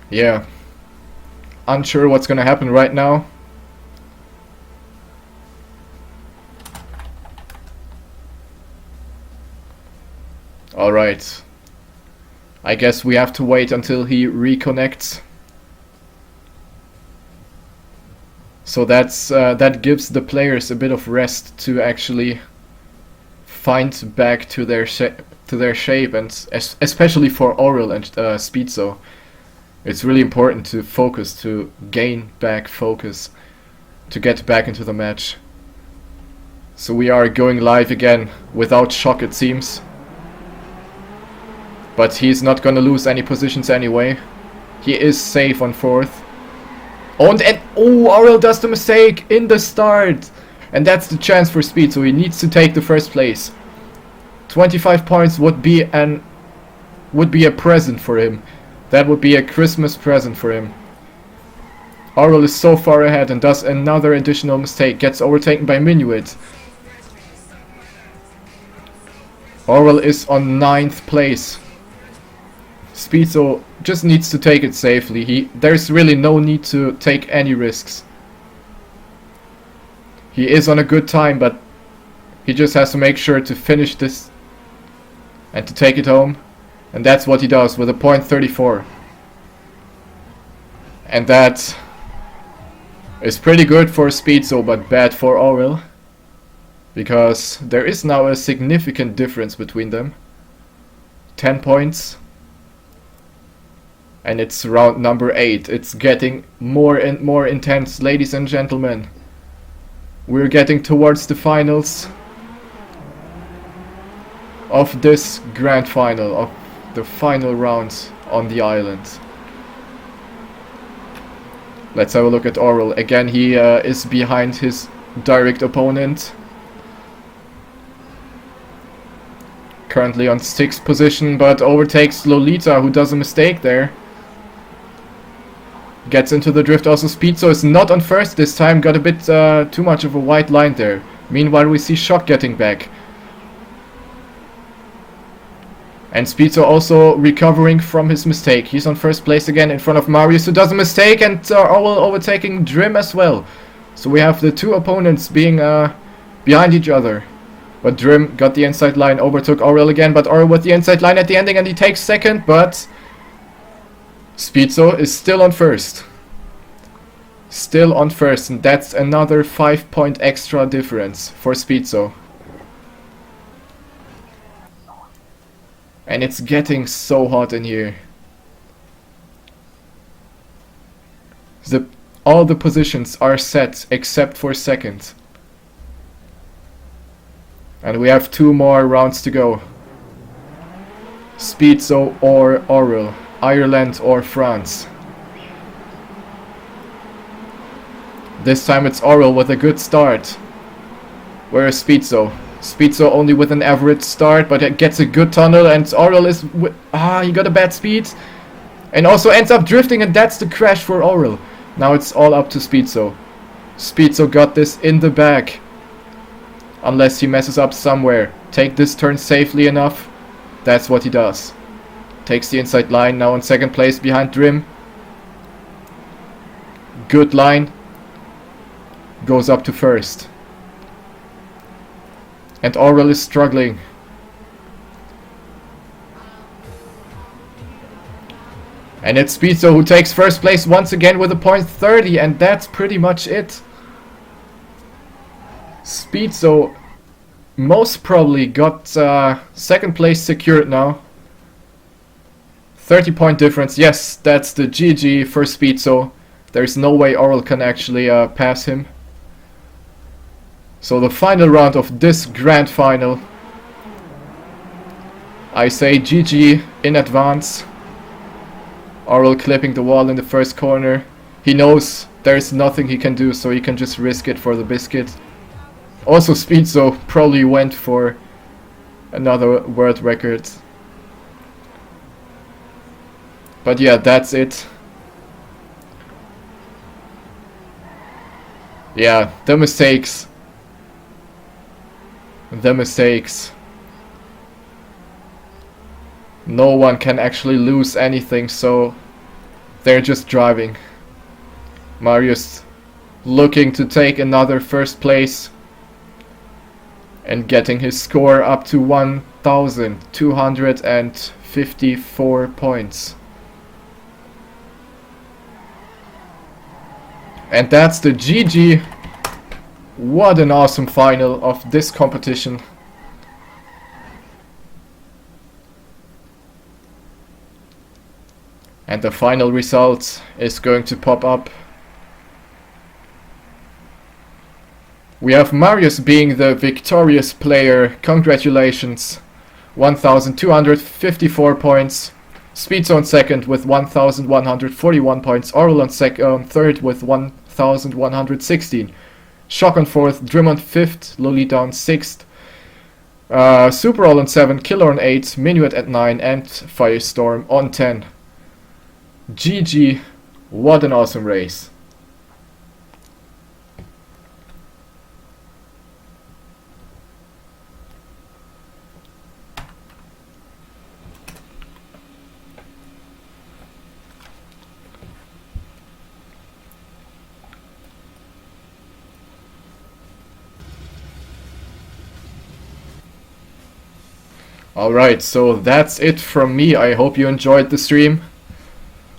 Yeah, unsure what's gonna happen right now. Alright, I guess we have to wait until he reconnects. So that gives the players a bit of rest to actually find back to their shape, and especially for Aurel and Speedso. It's really important to focus, to gain back focus, to get back into the match. So we are going live again without Shock, it seems. But he's not gonna lose any positions anyway. He is safe on 4th. Oh, and Aurel does the mistake in the start. And that's the chance for Speed, so he needs to take the 1st place. 25 points would be a present for him. That would be a Christmas present for him. Aurel is so far ahead and does another additional mistake. Gets overtaken by Minuit. Aurel is on 9th place. Speedso just needs to take it safely. There's really no need to take any risks. He is on a good time, but he just has to make sure to finish this and to take it home. And that's what he does with a .34. And that is pretty good for Speedso, but bad for Aurel, because there is now a significant difference between them. 10 points. And it's round number 8. It's getting more and more intense, ladies and gentlemen. We're getting towards the finals of this grand final, of the final round on the island. Let's have a look at Oral. Again, he is behind his direct opponent. Currently on 6th position, but overtakes Lolita, who does a mistake there. Gets into the drift also. Speedso is not on first this time, got a bit too much of a white line there. Meanwhile, we see Shock getting back. And Speedso also recovering from his mistake. He's on first place again in front of Marius, who does a mistake, and Oral overtaking Drim as well. So we have the two opponents being behind each other. But Drim got the inside line, overtook Oral again, but Oral with the inside line at the ending, and he takes second, but Speedso is still on first. Still on first, and that's another 5-point extra difference for Speedso. And it's getting so hot in here. All the positions are set except for second. And we have 2 more rounds to go. Speedso or Oral, Ireland or France. This time it's Oral with a good start. Where is Speedso? Speedso only with an average start, but it gets a good tunnel, and Oral is... he got a bad speed. And also ends up drifting, and that's the crash for Oral. Now it's all up to Speedso. Speedso got this in the bag. Unless he messes up somewhere. Take this turn safely enough. That's what he does. Takes the inside line, now in second place behind Drim. Good line. Goes up to first. And Oral is struggling. And it's Speedso who takes first place once again with a .30, and that's pretty much it. Speedso most probably got second place secured now. 30-point difference. Yes, that's the GG for Speedso. There's no way Oral can actually pass him. So the final round of this grand final. I say GG in advance. Oral clipping the wall in the first corner. He knows there's nothing he can do, so he can just risk it for the biscuit. Also Speedso probably went for another world record. But yeah, that's it. Yeah, the mistakes. The mistakes. No one can actually lose anything, so they're just driving. Marius looking to take another first place and getting his score up to 1,254 points. And that's the GG. What an awesome final of this competition. And the final result is going to pop up. We have Marius being the victorious player. Congratulations. 1,254 points. Speedso on second with 1,141 points. Oral on third with 1,116. Shock on fourth. Drim on fifth. Lolita on sixth. Superall on 7. Killer on 8. Minuet at 9. And Firestorm on 10. GG. What an awesome race. Alright, so that's it from me. I hope you enjoyed the stream.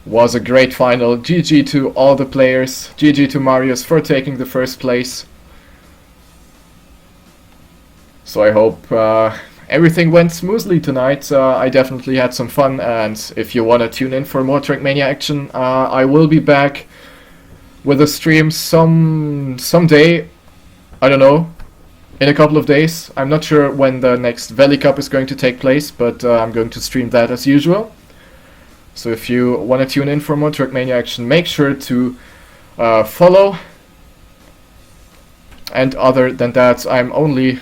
Was a great final. GG to all the players. GG to Marius for taking the first place. So I hope everything went smoothly tonight. I definitely had some fun, and if you want to tune in for more Trackmania action, I will be back with a stream someday. I don't know. in a couple of days. I'm not sure when the next Valley Cup is going to take place, but I'm going to stream that as usual. So if you want to tune in for more Trackmania action, make sure to follow. And other than that, I'm only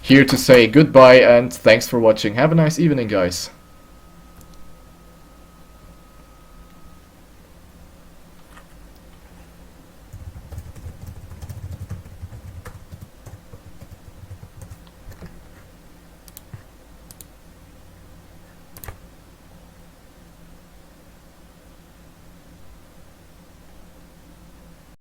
here to say goodbye and thanks for watching. Have a nice evening, guys.